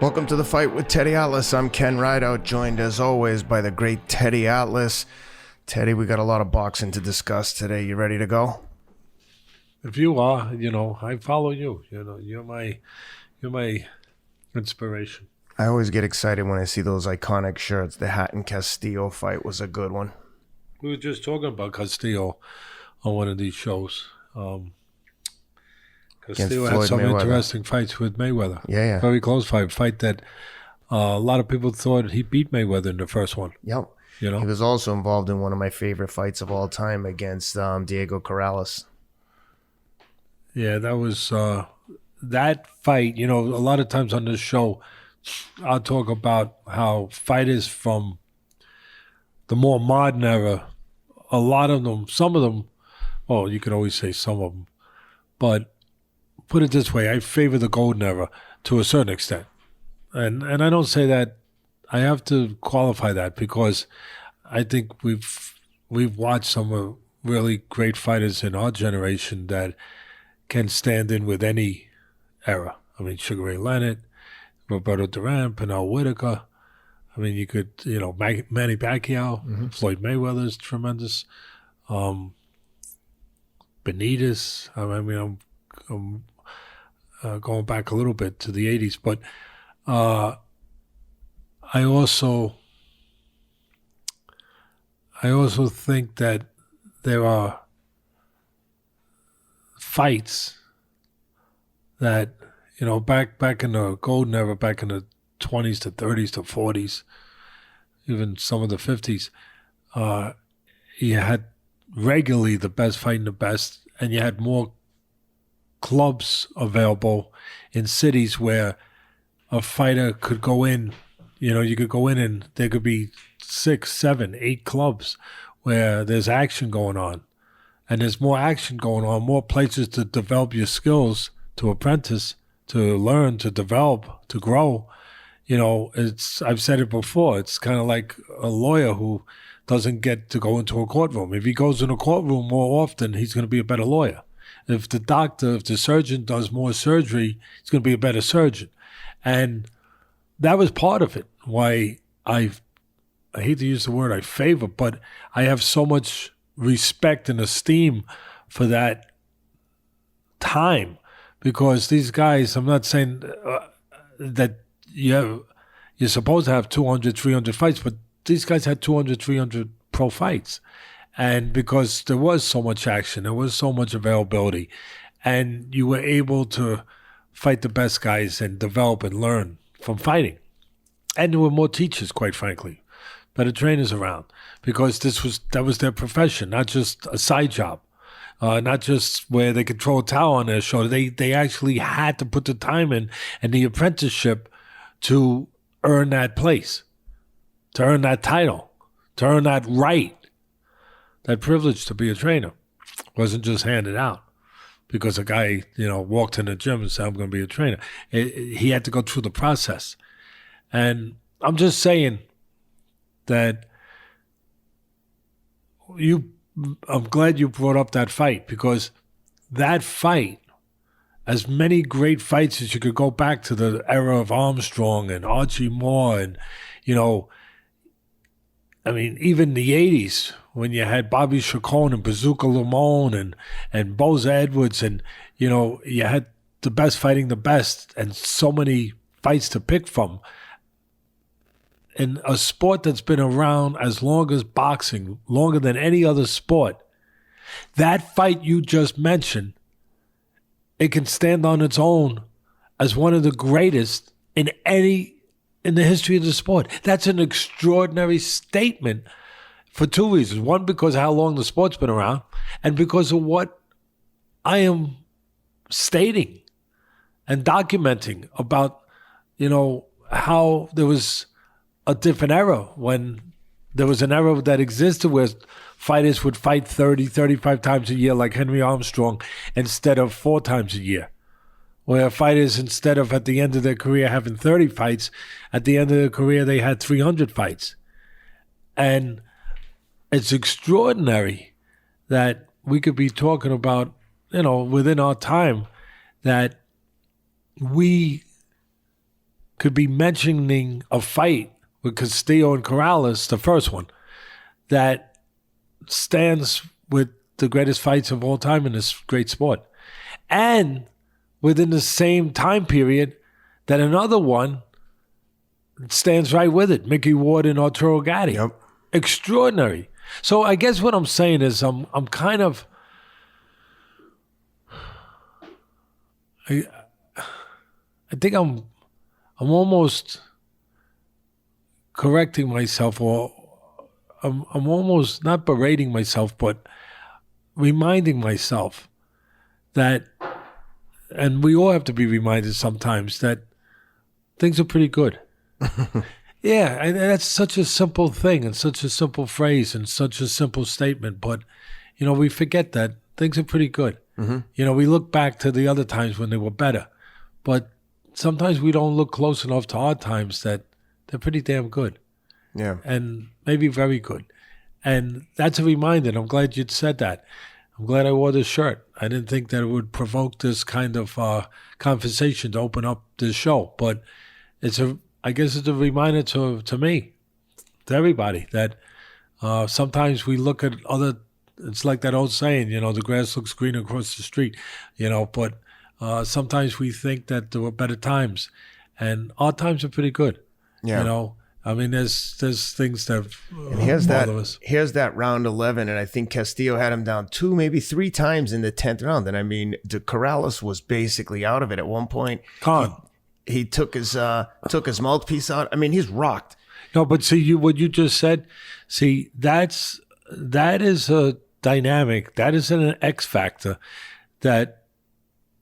Welcome to The Fight with Teddy Atlas. I'm Ken Rideout, joined as always by the great Teddy Atlas. Teddy, we got a lot of boxing to discuss today. You ready to go? If you are, I follow you. You're my inspiration. I always get excited when I see those iconic shirts. The Hatton Castillo fight was a good one. We were just talking about Castillo on one of these shows. Castillo had some interesting fights with Mayweather. Yeah. Very close fight that a lot of people thought he beat Mayweather in the first one. Yep. He was also involved in one of my favorite fights of all time against Diego Corrales. Yeah, that was that fight. A lot of times on this show, I'll talk about how fighters from the more modern era, a lot of them, some of them, well, you could always say some of them, but put it this way, I favor the golden era to a certain extent. And I don't say that, I have to qualify that because I think we've watched some really great fighters in our generation that can stand in with any era. I mean, Sugar Ray Leonard, Roberto Duran, Pernell Whitaker. I mean, you could, Manny Pacquiao, Floyd Mayweather's tremendous. Benitez. I mean, I'm going back a little bit to the 80s, but I also think that there are fights that, back in the golden era, back in the 20s to 30s to 40s, even some of the 50s, you had regularly the best fighting the best, and you had more clubs available in cities where a fighter could go in. You could go in and there could be 6, 7, 8 clubs where there's action going on. And there's more action going on, more places to develop your skills, to apprentice, to learn, to develop, to grow. I've said it before, it's kind of like a lawyer who doesn't get to go into a courtroom. If he goes in a courtroom more often, he's going to be a better lawyer. If the surgeon does more surgery, he's going to be a better surgeon. And that was part of it, why I hate to use the word I favor, but I have so much respect and esteem for that time, because these guys, I'm not saying that you're supposed to have 200, 300 fights, but these guys had 200, 300 pro fights. And because there was so much action, there was so much availability, and you were able to fight the best guys and develop and learn from fighting. And there were more teachers, quite frankly, better trainers around, because that was their profession, not just a side job, not just where they could throw a towel on their shoulder. They actually had to put the time in and the apprenticeship to earn that place, to earn that title, to earn that right. That privilege to be a trainer wasn't just handed out because a guy, walked in the gym and said, I'm going to be a trainer. He had to go through the process. And I'm just saying that I'm glad you brought up that fight, because that fight, as many great fights as you could go back to the era of Armstrong and Archie Moore and, even the 80s, when you had Bobby Chacon and Bazooka Limon and Boza Edwards, and, you had the best fighting the best and so many fights to pick from. In a sport that's been around as long as boxing, longer than any other sport, that fight you just mentioned, it can stand on its own as one of the greatest in the history of the sport. That's an extraordinary statement for two reasons. One, because of how long the sport's been around, and because of what I am stating and documenting about, how there was a different era, when there was an era that existed where fighters would fight 30, 35 times a year like Henry Armstrong instead of 4 times a year. Where fighters, instead of at the end of their career having 30 fights, at the end of their career they had 300 fights. And it's extraordinary that we could be talking about within our time that we could be mentioning a fight with Castillo and Corrales, the first one, that stands with the greatest fights of all time in this great sport. And within the same time period that another one stands right with it, Mickey Ward and Arturo Gatti. Yep. Extraordinary. So I guess what I'm saying is I'm kind of... I think I'm almost correcting myself, or I'm almost not berating myself, but reminding myself that, and we all have to be reminded sometimes, that things are pretty good. Yeah, and that's such a simple thing and such a simple phrase and such a simple statement, but we forget that things are pretty good. Mm-hmm. We look back to the other times when they were better, but sometimes we don't look close enough to our times that they're pretty damn good. Yeah. And maybe very good. And that's a reminder. I'm glad you'd said that. I'm glad I wore this shirt. I didn't think that it would provoke this kind of conversation to open up this show. But I guess it's a reminder to me, to everybody, that sometimes we look at other, it's like that old saying, the grass looks green across the street, but sometimes we think that there were better times. And our times are pretty good. Yeah. I mean, there's things that bother us. Here's that round 11, and I think Castillo had him down 2, maybe 3 times in the 10th round. And I mean, Corrales was basically out of it at one point. He took his mouthpiece out. I mean, he's rocked. No, but see, what you just said. See, that is a dynamic. That is an X factor that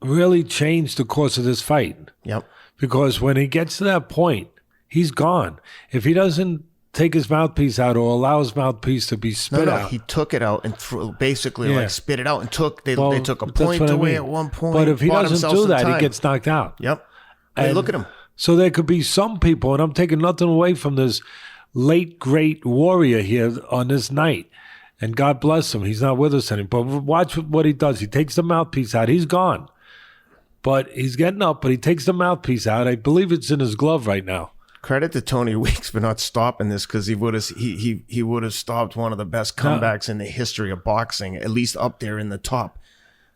really changed the course of this fight. Yep. Because when he gets to that point, he's gone. If he doesn't take his mouthpiece out or allow his mouthpiece to be spit out. He took it out and basically like spit it out and they took a point away at one point. But if he doesn't do that, he gets knocked out. Yep. And look at him. So there could be some people, and I'm taking nothing away from this late, great warrior here on this night. And God bless him. He's not with us anymore. But watch what he does. He takes the mouthpiece out. He's gone. But he's getting up, but he takes the mouthpiece out. I believe it's in his glove right now. Credit to Tony Weeks for not stopping this, because he would have stopped one of the best comebacks in the history of boxing, at least up there in the top.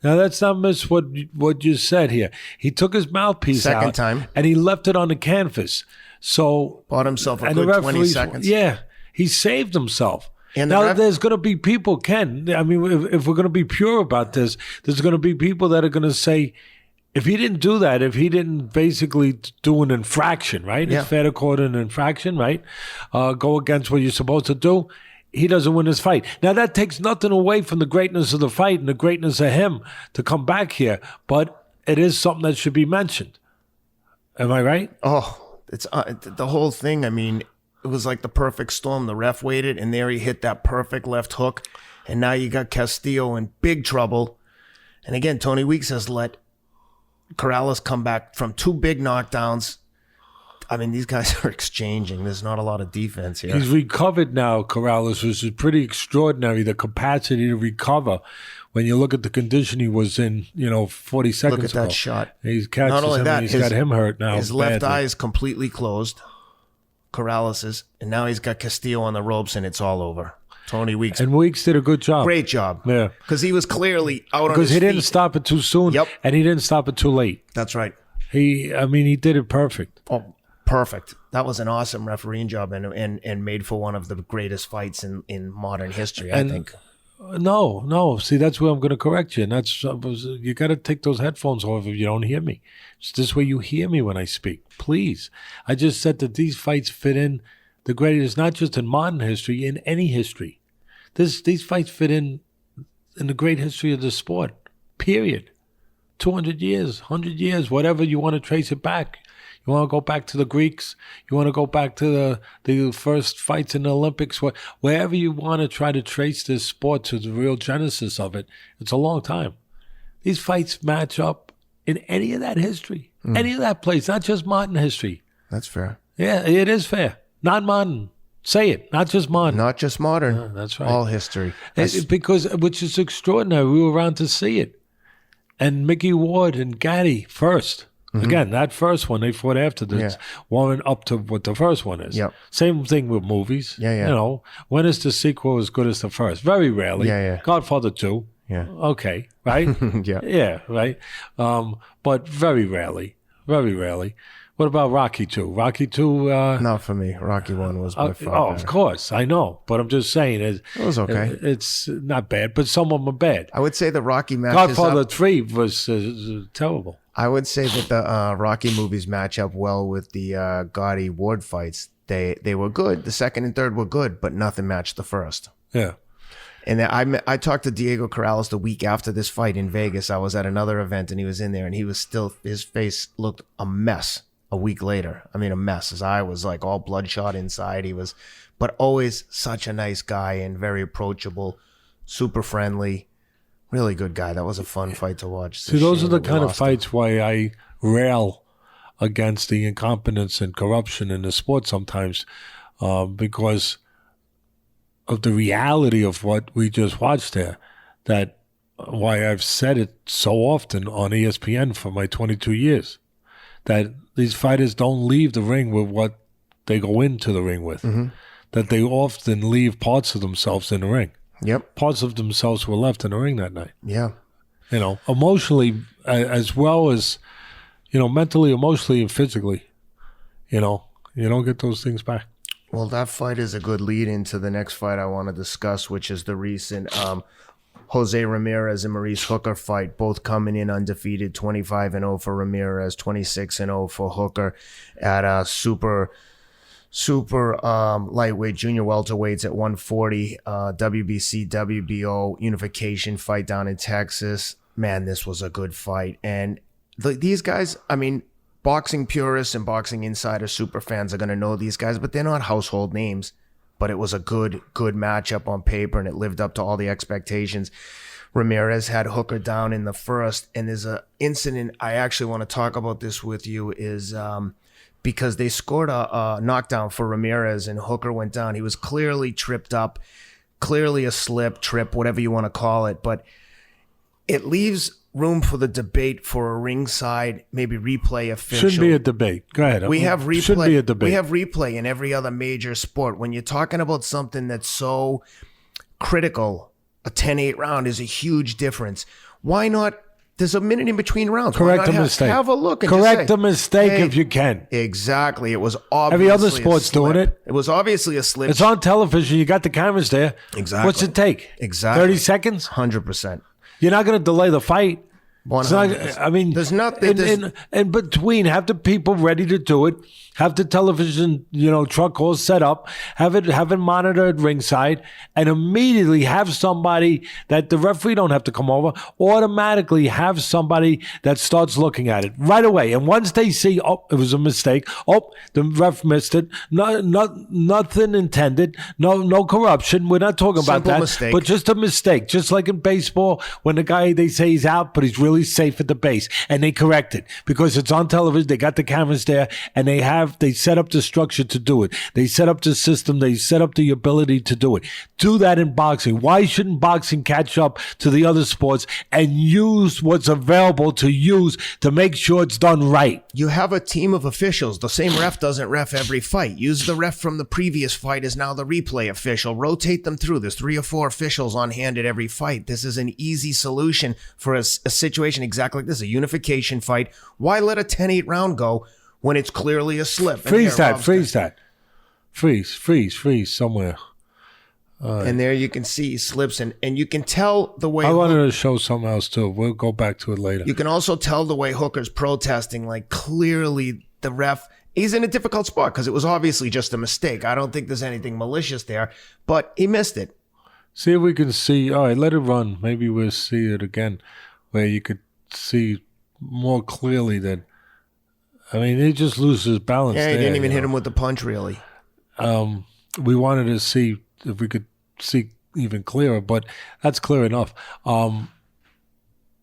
Now let's not miss what you said here. He took his mouthpiece out second time, and he left it on the canvas. So bought himself a good 20 seconds. Yeah, he saved himself. And now there's going to be people, Ken. I mean, if we're going to be pure about this, there's going to be people that are going to say, if he didn't do that, if he didn't basically do an infraction, right? Yeah. It's fair to call it an infraction, right? Go against what you're supposed to do. He doesn't win his fight. Now, that takes nothing away from the greatness of the fight and the greatness of him to come back here. But it is something that should be mentioned. Am I right? Oh, it's the whole thing. I mean, it was like the perfect storm. The ref waited, and there he hit that perfect left hook. And now you got Castillo in big trouble. And again, Tony Weeks has let Corrales come back from 2 big knockdowns. I mean, these guys are exchanging. There's not a lot of defense here. He's recovered now, Corrales, which is pretty extraordinary, the capacity to recover. When you look at the condition he was in, 40 seconds ago. Look at that shot. He's catches not only him, that, he's got him hurt now. His left eye is completely closed, Corrales's, and now he's got Castillo on the ropes, and it's all over. Tony Weeks. And Weeks did a good job. Great job. Yeah. Because he was clearly out on his feet. Because he didn't stop it too soon. Yep. And he didn't stop it too late. That's right. He did it perfect. Oh, perfect. That was an awesome refereeing job and made for one of the greatest fights in modern history, I think. No. See, that's where I'm going to correct you. And that's you got to take those headphones off if you don't hear me. It's this way you hear me when I speak. Please. I just said that these fights fit in the greatest, not just in modern history, in any history. These fights fit in the great history of the sport, period. 200 years, 100 years, whatever you want to trace it back. You want to go back to the Greeks? You want to go back to the first fights in the Olympics? Wherever you want to try to trace this sport to the real genesis of it, it's a long time. These fights match up in any of that history, any of that place, not just modern history. That's fair. Yeah, it is fair. Not modern. Say it, not just modern. Not just modern. That's right. All history. Because, which is extraordinary. We were around to see it. and Mickey Ward and Gaddy first. Again, that first one, they fought after this, warming up to what the first one is. Yep. Same thing with movies. Yeah. You know, when is the sequel as good as the first? Very rarely. Yeah. Godfather 2. Yeah. Okay, right? Yeah. Yeah, right. But very rarely. Very rarely. What about Rocky 2? Rocky 2... Not for me. Rocky 1 was by far better. Of course. I know. But I'm just saying... It was okay. It's not bad, but some of them are bad. I would say the Rocky matches Godfather 3 was terrible. I would say that the Rocky movies match up well with the Gotti Ward fights. They were good. The second and third were good, but nothing matched the first. Yeah. And I talked to Diego Corrales the week after this fight in Vegas. I was at another event and he was in there and he was still, his face looked a mess a week later. I mean, a mess. His eye was like all bloodshot inside. He was, but always such a nice guy and very approachable, super friendly. Really good guy. That was a fun fight to watch. See, those are the kind of fights why I rail against the incompetence and corruption in the sport sometimes, because of the reality of what we just watched there. That why I've said it so often on ESPN for my 22 years, that these fighters don't leave the ring with what they go into the ring with, that they often leave parts of themselves in the ring. Yep. Parts of themselves were left in the ring that night. Yeah. You know, emotionally as well as, you know, mentally, emotionally, and physically. You know, you don't get those things back. Well, that fight is a good lead into the next fight I want to discuss, which is the recent Jose Ramirez and Maurice Hooker fight, both coming in undefeated, 25-0 for Ramirez, 26-0 for Hooker at a super lightweight junior welterweights at 140, WBC, WBO unification fight down in Texas. Man, this was a good fight. And these guys, I mean, boxing purists and boxing insider super fans are going to know these guys, but they're not household names. But it was a good matchup on paper, and it lived up to all the expectations. Ramirez had Hooker down in the first, and there's an incident I actually want to talk about this with you is because they scored a knockdown for Ramirez, and Hooker went down. He was clearly tripped up, clearly a slip, trip, whatever you want to call it, but it leaves room for the debate for a ringside, maybe replay official. Shouldn't be a debate. Go ahead. We have replay. Shouldn't be a debate. We have replay in every other major sport. When you're talking about something that's so critical, a 10-8 round is a huge difference. Why not? There's a minute in between rounds. Correct a mistake. Have a look and correct just say, a mistake if you can. Exactly. It was obviously every other sport's doing it. It was obviously a slip. It's on television. You got the cameras there. Exactly. What's it take? Exactly. 30 seconds? 100%. You're not going to delay the fight. Not, I mean, there's nothing in between. Have the people ready to do it. Have the television, truck all set up. Have it monitored ringside, and immediately have somebody that the referee don't have to come over. Automatically have somebody that starts looking at it right away. And once they see, oh, it was a mistake. Oh, the ref missed it. Nothing intended. No corruption. We're not talking about that. Mistake. But just a mistake. Just like in baseball, when the guy they say he's out, but he's really safe at the base, and they correct it because it's on television. They got the cameras there, and they set up the structure to do it. They set up the system. They set up the ability to do it. Do that in boxing. Why shouldn't boxing catch up to the other sports and use what's available to use to make sure it's done right? You have a team of officials. The same ref doesn't ref every fight. Use the ref from the previous fight as now the replay official. Rotate them through. There's 3 or 4 officials on hand at every fight. This is an easy solution for a situation exactly like this, a unification fight. Why let a 10-8 round go when it's clearly a slip? Freeze that. Freeze somewhere. And there you can see slips, and you can tell the way... I wanted to show something else too. We'll go back to it later. You can also tell the way Hooker's protesting, like clearly the ref... He's in a difficult spot because it was obviously just a mistake. I don't think there's anything malicious there, but he missed it. See if we can see... All right, let it run. Maybe we'll see it again where you could see more clearly that... I mean, he just loses balance. Yeah, he there, didn't even hit him with the punch, really. We wanted to see if we could see even clearer, but that's clear enough. I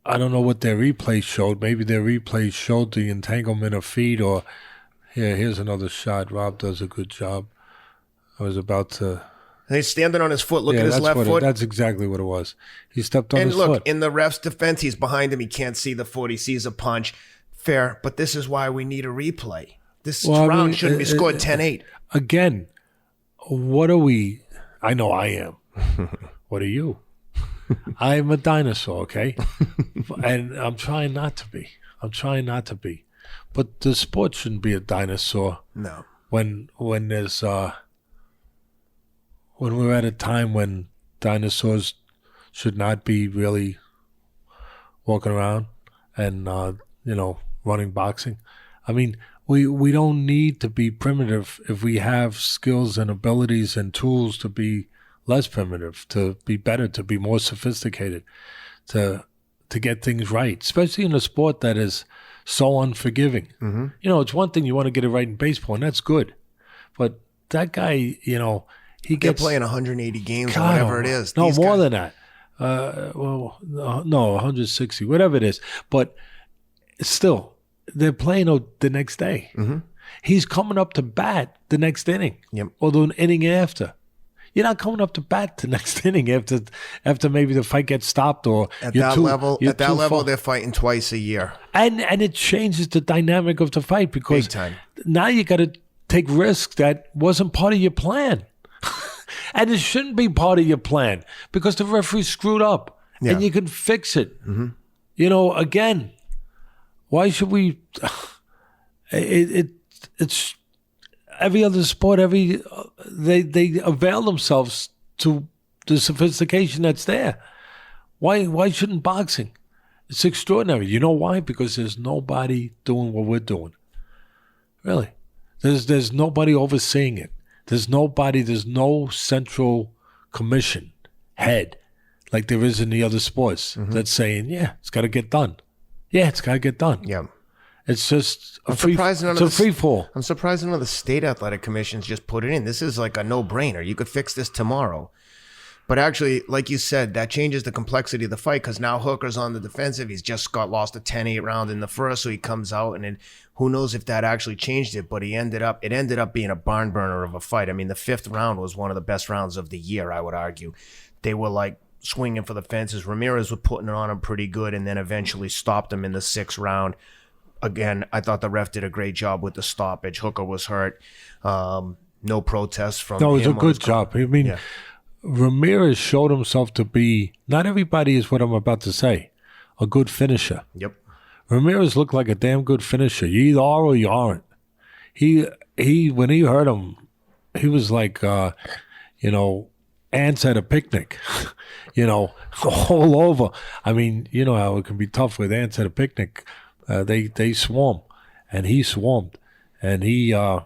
don't know what their replay showed. Maybe their replay showed the entanglement of feet, or here's another shot. Rob does a good job. I was about to... And he's standing on his foot. Look at his that's left foot. That's exactly what it was. He stepped on and his look, foot. in the ref's defense, he's behind him. He can't see the foot. He sees a punch. Fair, but this is why we need a replay. This round shouldn't be scored 10-8. Again, what are we? I know I am. What are you? I am a dinosaur, okay? And I'm trying not to be. But the sport shouldn't be a dinosaur. No. When there's when we're at a time when dinosaurs should not be really walking around and running boxing. I mean, we don't need to be primitive if we have skills and abilities and tools to be less primitive, to be better, to be more sophisticated, to get things right, especially in a sport that is so unforgiving. Mm-hmm. It's one thing you want to get it right in baseball, and that's good. But that guy, They're playing 180 games or God, whatever it is. No, These more guys, than that. No, 160, whatever it is. But still, they're playing the next day. Mm-hmm. He's coming up to bat the next inning, or the inning after. You're not coming up to bat the next inning after maybe the fight gets stopped or at that level, far. they're fighting twice a year. And it changes the dynamic of the fight because Big time. now you got to take risks that wasn't part of your plan. And it shouldn't be part of your plan because the referee screwed up and you can fix it. Mm-hmm. Again, why should we? It's every other sport. They avail themselves to the sophistication that's there. Why shouldn't boxing? It's extraordinary. You know why? Because there's nobody doing what we're doing. Really, there's nobody overseeing it. There's no central commission head like there is in the other sports that's saying, it's got to get done. Yeah, it's got to get done. Yeah. It's just a free fall. I'm surprised none of the state athletic commissions just put it in. This is like a no-brainer. You could fix this tomorrow. But actually, like you said, that changes the complexity of the fight because now Hooker's on the defensive. He's just lost a 10-8 round in the first, so he comes out, and then who knows if that actually changed it, but it ended up being a barn burner of a fight. I mean, the fifth round was one of the best rounds of the year, I would argue. They were like swinging for the fences. Ramirez was putting it on him pretty good and then eventually stopped him in the sixth round. Again, I thought the ref did a great job with the stoppage. Hooker was hurt. No protests from him. No, it was a good job. I mean, Ramirez showed himself to be, not everybody is what I'm about to say, a good finisher. Yep. Ramirez looked like a damn good finisher. You either are or you aren't. He when he hurt him, he was like, ants at a picnic, all over. I mean, you know how it can be tough with ants at a picnic. They swarm, and he swarmed, and he did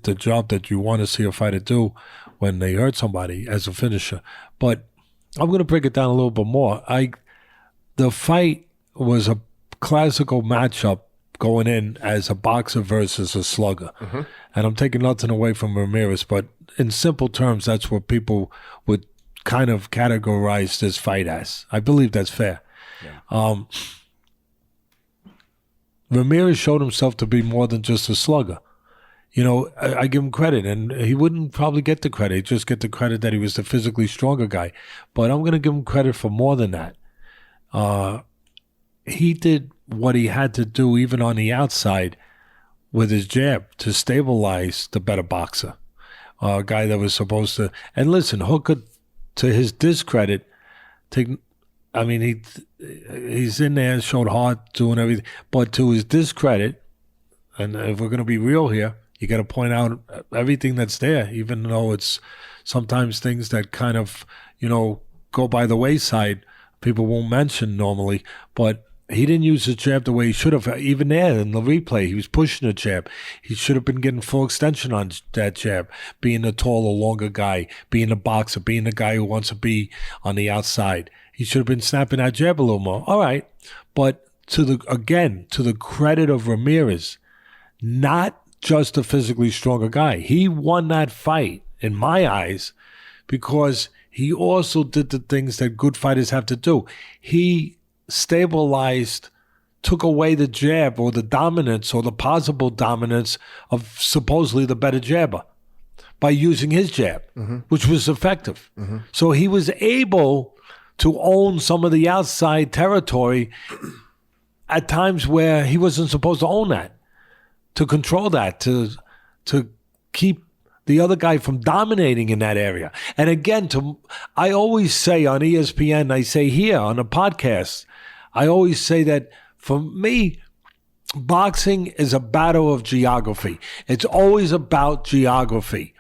the job that you want to see a fighter do when they hurt somebody as a finisher. But I'm going to break it down a little bit more. The fight was a classical matchup going in as a boxer versus a slugger. Mm-hmm. And I'm taking nothing away from Ramirez, but in simple terms, that's what people would kind of categorize this fight as. I believe that's fair. Yeah. Ramirez showed himself to be more than just a slugger. I give him credit, and he wouldn't probably get the credit. He'd just get the credit that he was the physically stronger guy. But I'm going to give him credit for more than that. He did what he had to do, even on the outside, with his jab to stabilize the better boxer. A guy that was supposed to... And listen, Hooker, to his discredit, he's in there, showed heart, doing everything. But to his discredit, and if we're going to be real here, you got to point out everything that's there, even though it's sometimes things that kind of, go by the wayside, people won't mention normally. But he didn't use his jab the way he should have. Even there in the replay, he was pushing the jab. He should have been getting full extension on that jab, being a taller, longer guy, being a boxer, being the guy who wants to be on the outside. He should have been snapping that jab a little more. All right. But to the credit of Ramirez, not just a physically stronger guy. He won that fight, in my eyes, because he also did the things that good fighters have to do. He stabilized took away the jab or the dominance or the possible dominance of supposedly the better jabber by using his jab, which was effective. So he was able to own some of the outside territory at times where he wasn't supposed to own that, to control that, to keep the other guy from dominating in that area. And again, I always say on ESPN, I say here on a podcast, I always say that for me, boxing is a battle of geography. It's always about geography.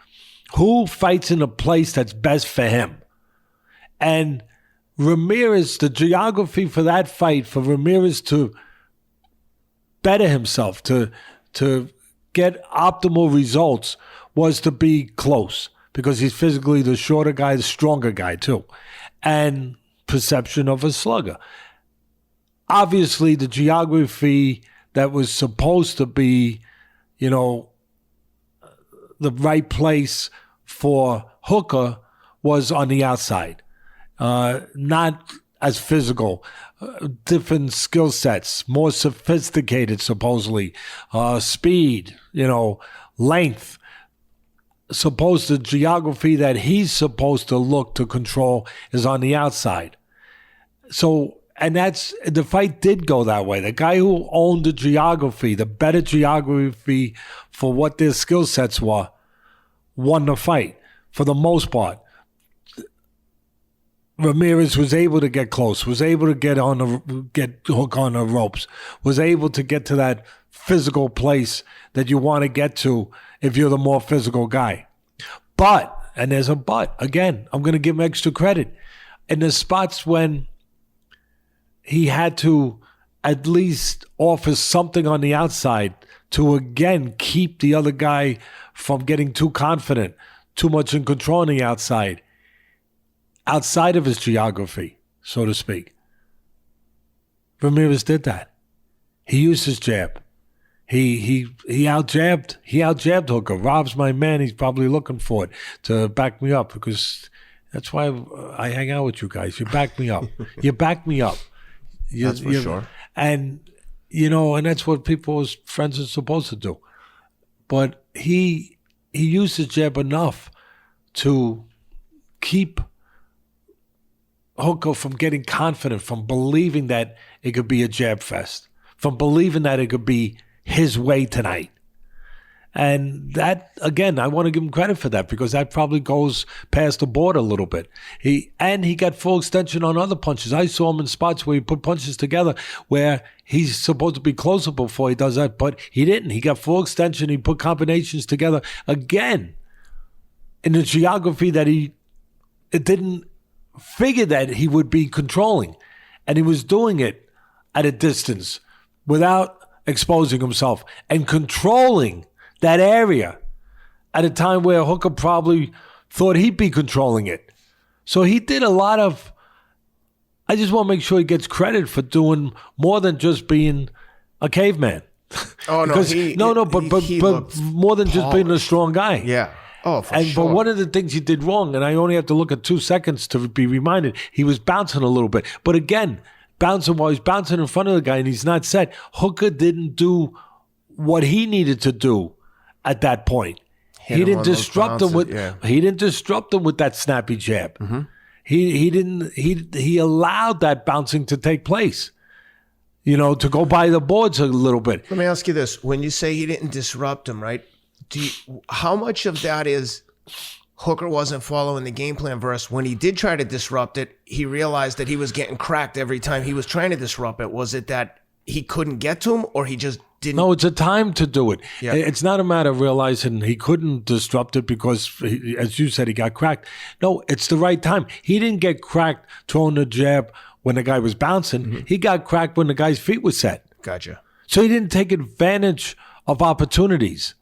Who fights in a place that's best for him? And Ramirez, the geography for that fight, for Ramirez to better himself, to get optimal results, was to be close, because he's physically the shorter guy, the stronger guy too, and perception of a slugger. Obviously, the geography that was supposed to be, the right place for Hooker was on the outside, not as physical, different skill sets, more sophisticated, supposedly, speed, length. Supposed the geography that he's supposed to look to control is on the outside. So, and the fight did go that way. The guy who owned the geography, the better geography for what their skill sets were, won the fight for the most part. Ramirez was able to get close, was able to get hook on the ropes, was able to get to that physical place that you want to get to if you're the more physical guy. But, and there's a but, again, I'm going to give him extra credit. In the spots when he had to at least offer something on the outside to, again, keep the other guy from getting too confident, too much in control on the outside of his geography, so to speak. Ramirez did that. He used his jab. He out-jabbed Hooker. Rob's my man. He's probably looking for it to back me up, because that's why I hang out with you guys. You back me up. You back me up. That's for sure. And, and that's what people's friends are supposed to do. But he used his jab enough to keep Hooker from getting confident, from believing that it could be a jab fest, from believing that it could be his way tonight. And that, again, I want to give him credit for that, because that probably goes past the board a little bit. He got full extension on other punches. I saw him in spots where he put punches together where he's supposed to be closer before he does that, but he didn't. He got full extension. He put combinations together, again, in the geography that it didn't figure that he would be controlling. And he was doing it at a distance without exposing himself and controlling that area at a time where Hooker probably thought he'd be controlling it. So he did a lot of, I just want to make sure he gets credit for doing more than just being a caveman. Oh, no. But more than just being a strong guy. Yeah. Oh, for sure. But one of the things he did wrong, and I only have to look at 2 seconds to be reminded, he was bouncing a little bit. But again, bouncing while he's bouncing in front of the guy and he's not set, Hooker didn't do what he needed to do at that point. He didn't disrupt him with that snappy jab. Mm-hmm. He allowed that bouncing to take place. To go by the boards a little bit. Let me ask you this. When you say he didn't disrupt him, right? How much of that is Hooker wasn't following the game plan versus when he did try to disrupt it, he realized that he was getting cracked every time he was trying to disrupt it? Was it that he couldn't get to him, or he just didn't? No, it's a time to do it. Yeah. It's not a matter of realizing he couldn't disrupt it because, as you said, he got cracked. No, it's the right time. He didn't get cracked throwing the jab when the guy was bouncing. Mm-hmm. He got cracked when the guy's feet were set. Gotcha. So he didn't take advantage of opportunities.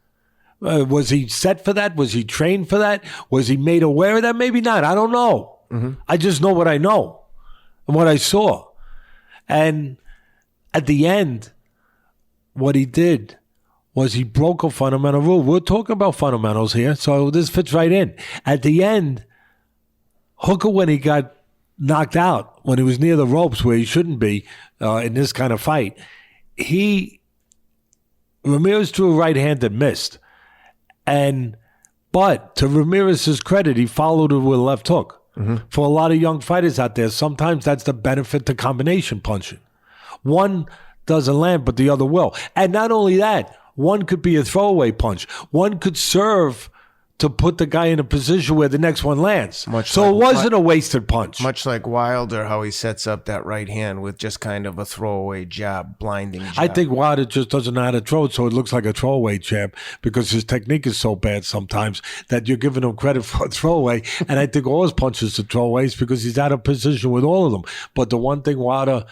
Was he set for that? Was he trained for that? Was he made aware of that? Maybe not. I don't know. Mm-hmm. I just know what I know and what I saw. And at the end, what he did was he broke a fundamental rule. We're talking about fundamentals here, so this fits right in. At the end, Hooker, when he got knocked out, when he was near the ropes where he shouldn't be in this kind of fight, Ramirez threw a right hand that missed. But to Ramirez's credit, he followed it with a left hook. Mm-hmm. For a lot of young fighters out there, sometimes that's the benefit to combination punching. One doesn't land, but the other will. And not only that, one could be a throwaway punch. One could serve to put the guy in a position where the next one lands. It wasn't a wasted punch. Much like Wilder, how he sets up that right hand with just kind of a throwaway jab, blinding jab. I think Wilder just doesn't know how to throw it, so it looks like a throwaway jab because his technique is so bad sometimes that you're giving him credit for a throwaway. And I think all his punches are throwaways because he's out of position with all of them. But the one thing Wilder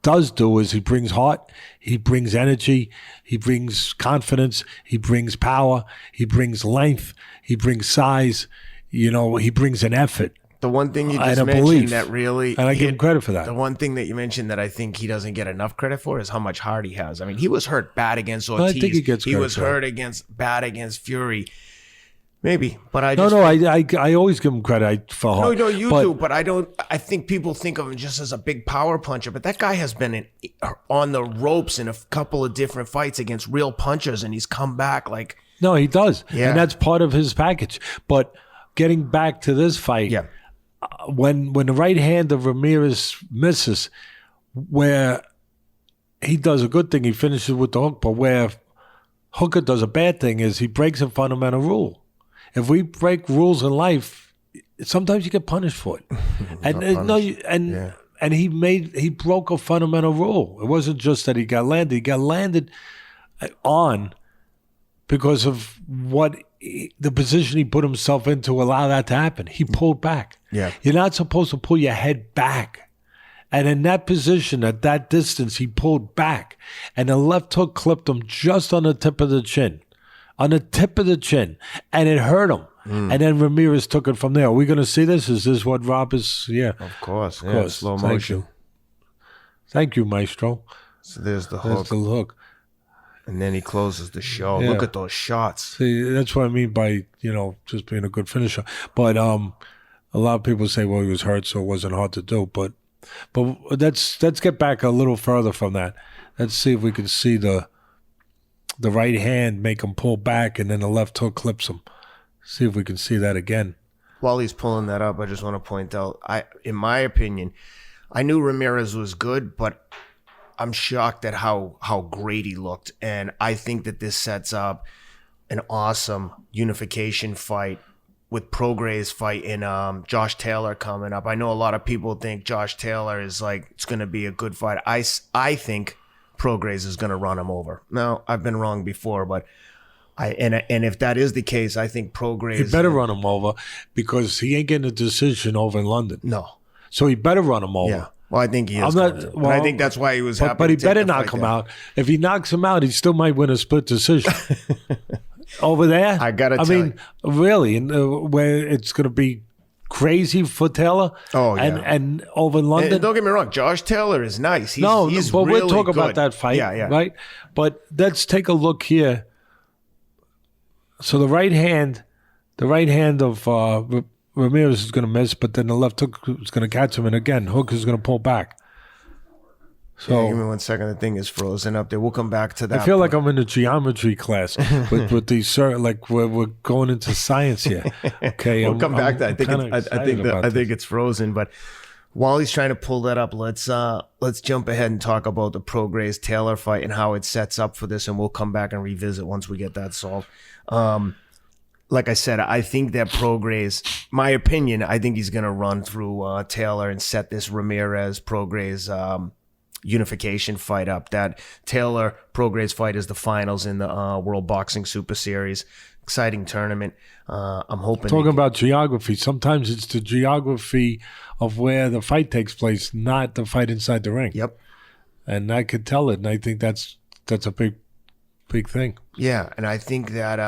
does do is he brings heart, he brings energy, he brings confidence, he brings power, he brings length, he brings size, he brings an effort. The one thing you just mentioned that really... And I give him credit for that. The one thing that you mentioned that I think he doesn't get enough credit for is how much heart he has. I mean, he was hurt bad against Ortiz. I think he gets credit. He was hurt bad against Fury. Maybe, but I always give him credit for heart. No, you do, but I don't. I think people think of him just as a big power puncher, but that guy has been on the ropes in a couple of different fights against real punchers, and he's come back like. No, he does, yeah. And that's part of his package. But getting back to this fight, yeah. When the right hand of Ramirez misses, where he does a good thing, he finishes with the hook, but where Hooker does a bad thing is he breaks a fundamental rule. If we break rules in life, sometimes you get punished for it. And he broke a fundamental rule. It wasn't just that he got landed. He got landed on because of the position he put himself in to allow that to happen. He pulled back. Yeah. You're not supposed to pull your head back. And in that position, at that distance, he pulled back. And the left hook clipped him just on the tip of the chin. On the tip of the chin, and it hurt him. And then Ramirez took it from there. Are we going to see this? Is this what Rob is? Yeah. Of course. Slow motion. Thank you, Maestro. So there's the hook. And then he closes the show. Yeah. Look at those shots. See, that's what I mean by, just being a good finisher. But a lot of people say, well, he was hurt, so it wasn't hard to do. But let's get back a little further from that. Let's see if we can see the right hand make him pull back, and then the left hook clips him. See if we can see that again. While he's pulling that up, I just want to point out, in my opinion, I knew Ramirez was good, but I'm shocked at how great he looked. And I think that this sets up an awesome unification fight with Prograis fight in Josh Taylor coming up. I know a lot of people think Josh Taylor is it's going to be a good fight. I think Prograis is going to run him over. Now, I've been wrong before, but and if that is the case, I think Prograis... He better run him over because he ain't getting a decision over in London. No. So he better run him over. Yeah. Well, I think he is. I think that's why he was happy. But he better knock him out. If he knocks him out, he still might win a split decision. Over there? I got to tell you. Really, where it's going to be crazy for Taylor. Oh, yeah. And over in London. And don't get me wrong, Josh Taylor is nice. He's but really we'll talk good. about that fight, yeah. right? But let's take a look here. So the right hand of Ramirez is going to miss, but then the left hook is going to catch him, and again, Hook is going to pull back. So give me 1 second. The thing is frozen up there. We'll come back to that. I feel like I'm in a geometry class with these, like we're going into science here. Okay, we'll come back to that. I think it's frozen. But while he's trying to pull that up, let's jump ahead and talk about the Prograis Taylor fight and how it sets up for this, and we'll come back and revisit once we get that solved. Like I said, I think that Prograis, my opinion, I think he's going to run through Taylor and set this Ramirez-Prograis unification fight up. That Taylor-Prograis fight is the finals in the World Boxing Super Series. Exciting tournament. I'm hoping... Talking about geography, sometimes it's the geography of where the fight takes place, not the fight inside the ring. Yep. And I could tell it, and I think that's a big thing. Yeah, and I think that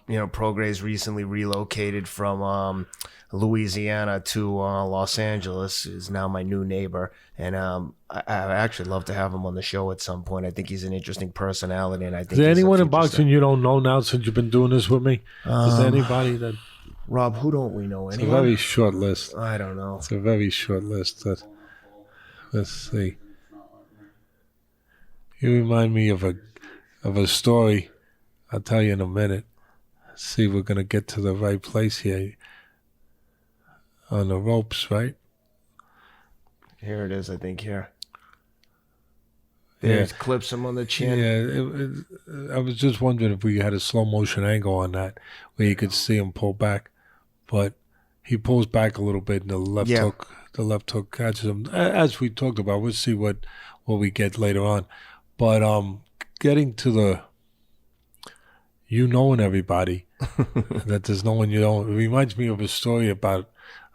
Prograis recently relocated from Louisiana to Los Angeles, is now my new neighbor, and I actually love to have him on the show at some point. I think he's an interesting personality, and I think. Is there anyone in boxing you don't know now since you've been doing this with me? Is there anybody that? Rob, who don't we know? It's a very short list. I don't know. It's a very short list. Let's see. You remind me of a story. I'll tell you in a minute. See if we're going to get to the right place here. On the ropes, right? Here it is, I think, here. There's clips him on the chin. Yeah, I was just wondering if we had a slow motion angle on that where you could see him pull back. But he pulls back a little bit and the left hook catches him. As we talked about, we'll see what we get later on. But getting to the knowing everybody, that there's no one you don't. It reminds me of a story about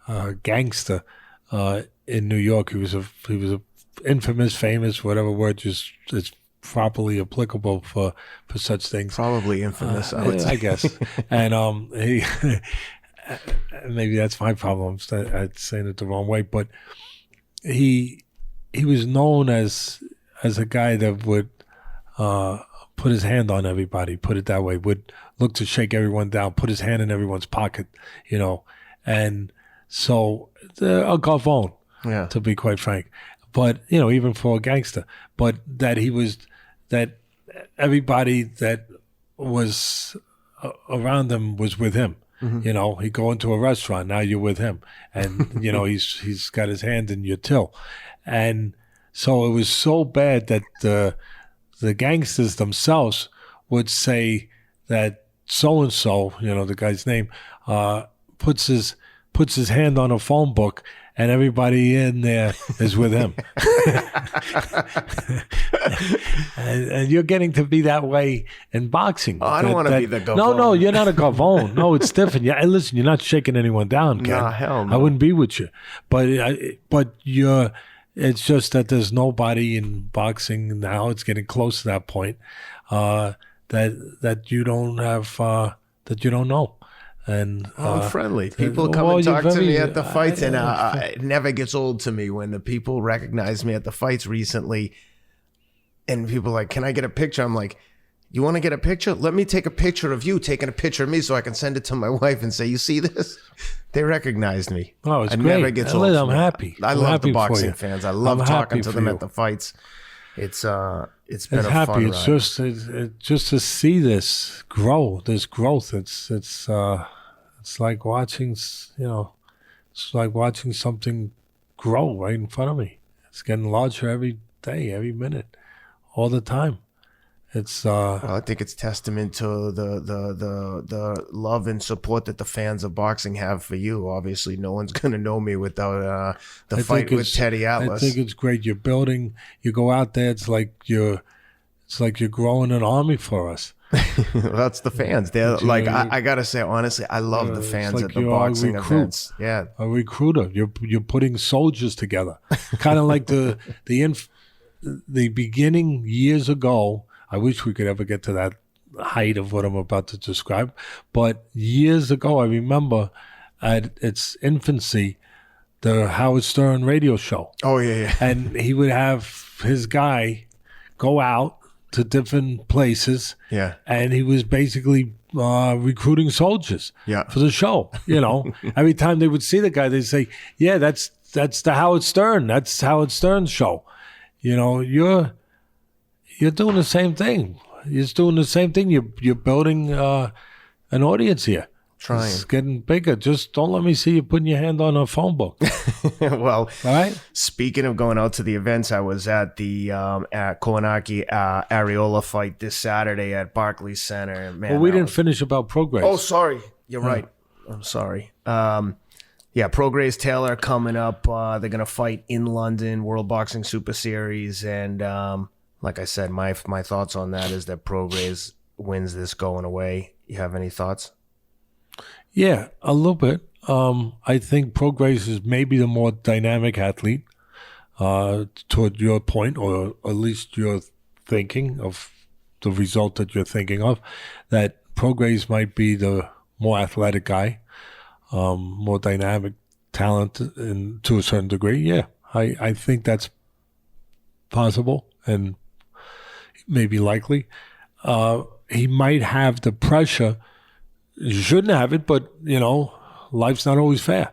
a gangster in New York. He was a infamous, famous, whatever word is properly applicable for such things. Probably infamous, I would say. I guess. And he maybe that's my problem. I'm saying it the wrong way, but he was known as a guy that would put his hand on everybody, put it that way, would look to shake everyone down, put his hand in everyone's pocket, and so a gavone, to be quite frank. But, even for a gangster, but that everybody that was around him was with him. Mm-hmm. He'd go into a restaurant, now you're with him. And, he's got his hand in your till. And so it was so bad that the gangsters themselves would say that so-and-so, the guy's name, puts his hand on a phone book and everybody in there is with him. and you're getting to be that way in boxing. Oh, I don't want to be the gavone. No, you're not a gavone. No, it's different. Yeah, listen, you're not shaking anyone down, Ken. Nah, hell no. I wouldn't be with you. But it's just that there's nobody in boxing now. It's getting close to that point that you don't have that you don't know. And I'm friendly. People come and talk to me at the fights, and it never gets old to me when the people recognize me at the fights recently. And people are like, "Can I get a picture?" I'm like, "You want to get a picture? Let me take a picture of you taking a picture of me, so I can send it to my wife and say, you see this?" They recognized me. Oh, it's great. Never gets old. I'm happy. I love the boxing fans. I love talking to them at the fights. It's been a fun ride. It's just to see this grow, this growth. It's like watching, it's like watching something grow right in front of me. It's getting larger every day, every minute, all the time. It's well, I think it's testament to the love and support that the fans of boxing have for you. Obviously, no one's going to know me without the fight with Teddy Atlas. I think it's great. You're building. You go out there. It's like you're growing an army for us. Well, that's the fans. They're like, I gotta say honestly, I love the fans at the boxing events. Yeah, a recruiter. You're putting soldiers together, kind of like the beginning years ago. I wish we could ever get to that height of what I'm about to describe. But years ago, I remember at its infancy, the Howard Stern radio show. Oh, yeah. And he would have his guy go out to different places. Yeah. And he was basically recruiting soldiers for the show. Every time they would see the guy, they'd say, yeah, that's the Howard Stern. That's Howard Stern's show. You're doing the same thing. You're doing the same thing. You're building an audience here. Trying. It's getting bigger. Just don't let me see you putting your hand on a phone book. Well, all right. Speaking of going out to the events, I was at the at Kownacki Arreola fight this Saturday at Barclays Center. Man, well, we didn't finish about Prograis. Oh, sorry. You're right. I'm sorry. Prograis Taylor coming up. They're gonna fight in London, World Boxing Super Series, and like I said, my thoughts on that is that Prograis wins this going away. You have any thoughts? Yeah, a little bit. I think Prograis is maybe the more dynamic athlete, toward your point, or at least your thinking of the result that you're thinking of, that Prograis might be the more athletic guy, more dynamic talent to a certain degree. Yeah, I think that's possible and maybe likely. He might have the pressure. You shouldn't have it, but, life's not always fair.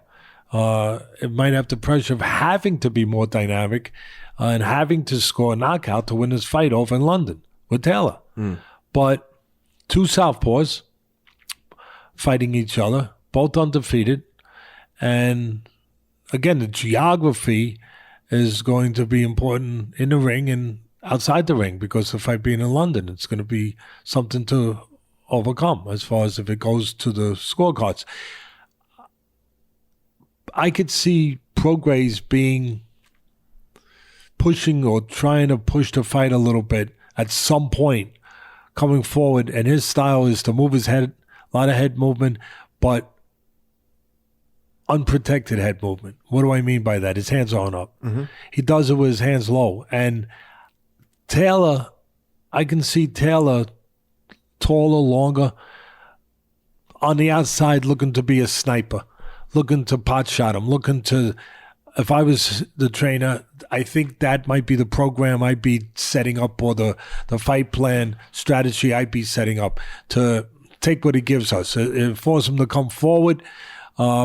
It might have the pressure of having to be more dynamic and having to score a knockout to win this fight over in London with Taylor. But two southpaws fighting each other, both undefeated. And again, the geography is going to be important in the ring and outside the ring, because the fight being in London, it's going to be something to overcome as far as if it goes to the scorecards. I could see Prograis pushing or trying to push the fight a little bit at some point coming forward, and his style is to move his head, a lot of head movement, but unprotected head movement. What do I mean by that? His hands aren't up. He does it with his hands low. And Taylor, I can see Taylor taller, longer, on the outside looking to be a sniper, looking to pot shot him, looking to, if I was the trainer, I think that might be the program I'd be setting up, or the fight plan strategy I'd be setting up to take what he gives us, force him to come forward,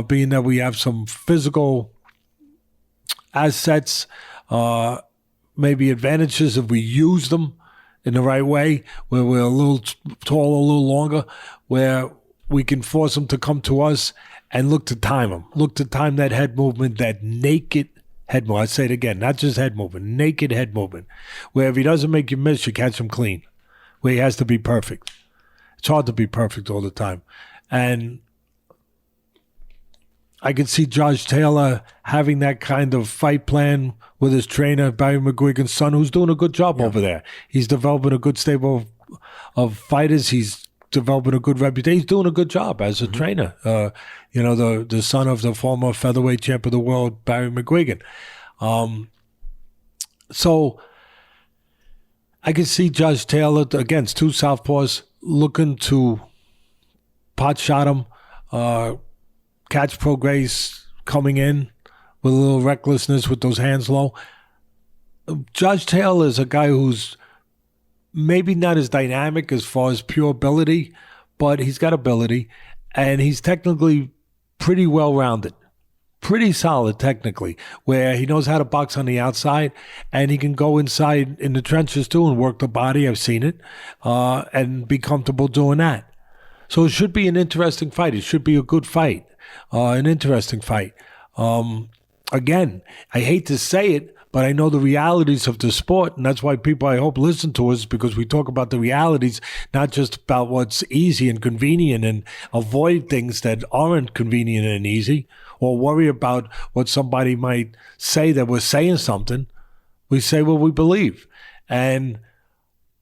being that we have some physical assets, maybe advantages if we use them in the right way, where we're a little taller, a little longer, where we can force him to come to us and look to time him. Look to time that head movement, that naked head movement. I say it again, not just head movement, naked head movement, where if he doesn't make you miss, you catch him clean, where he has to be perfect. It's hard to be perfect all the time. And I could see Josh Taylor having that kind of fight plan with his trainer, Barry McGuigan's son, who's doing a good job over there. He's developing a good stable of fighters. He's developing a good reputation. He's doing a good job as a trainer. The son of the former featherweight champ of the world, Barry McGuigan. So I could see Josh Taylor, against two southpaws, looking to pot shot him, catch Prograis coming in with a little recklessness with those hands low. Josh Taylor is a guy who's maybe not as dynamic as far as pure ability, but he's got ability, and he's technically pretty well-rounded, pretty solid technically, where he knows how to box on the outside, and he can go inside in the trenches too and work the body. I've seen it, and be comfortable doing that. So it should be an interesting fight. It should be a good fight, an interesting fight. Again, I hate to say it, but I know the realities of the sport, and that's why people, I hope, listen to us, because we talk about the realities, not just about what's easy and convenient, and avoid things that aren't convenient and easy, or worry about what somebody might say that we're saying something. We say what we believe. And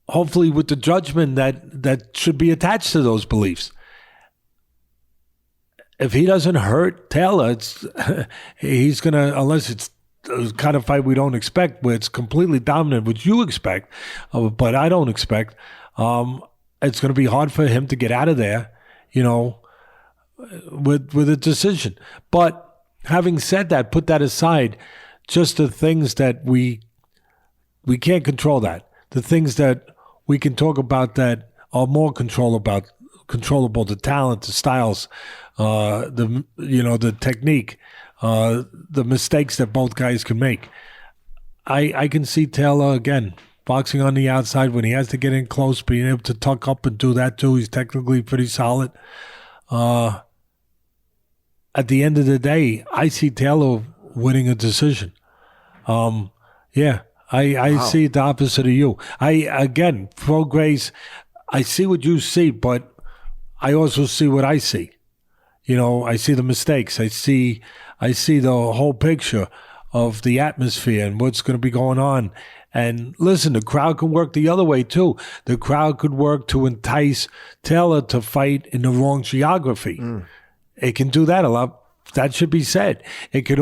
hopefully with the judgment that should be attached to those beliefs. If he doesn't hurt Taylor, he's going to, unless it's the kind of fight we don't expect, where it's completely dominant, which you expect, but I don't expect, it's going to be hard for him to get out of there, with a decision. But having said that, put that aside, just the things that we can't control that. The things that we can talk about that are more controllable, the talent, the styles, the technique, the mistakes that both guys can make. I can see Taylor, again, boxing on the outside when he has to get in close, being able to tuck up and do that too. He's technically pretty solid. At the end of the day, I see Taylor winning a decision. I see the opposite of you. Prograis, I see what you see, but I also see what I see. I see the mistakes. I see the whole picture of the atmosphere and what's going to be going on. And listen, the crowd can work the other way too. The crowd could work to entice Taylor to fight in the wrong geography. It can do that a lot. That should be said. It could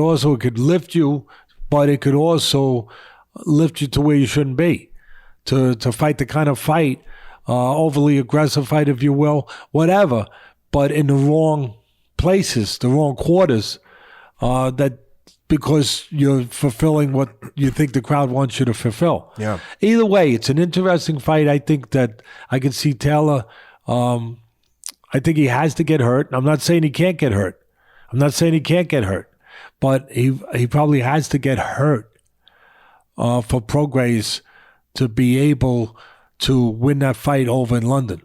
lift you, but it could also lift you to where you shouldn't be, to fight the kind of fight, overly aggressive fight, if you will, whatever, but in the wrong places, the wrong quarters, because you're fulfilling what you think the crowd wants you to fulfill. Yeah. Either way, it's an interesting fight. I think that I can see Taylor. I think he has to get hurt. I'm not saying he can't get hurt. But he probably has to get hurt for Prograis to be able to win that fight over in London.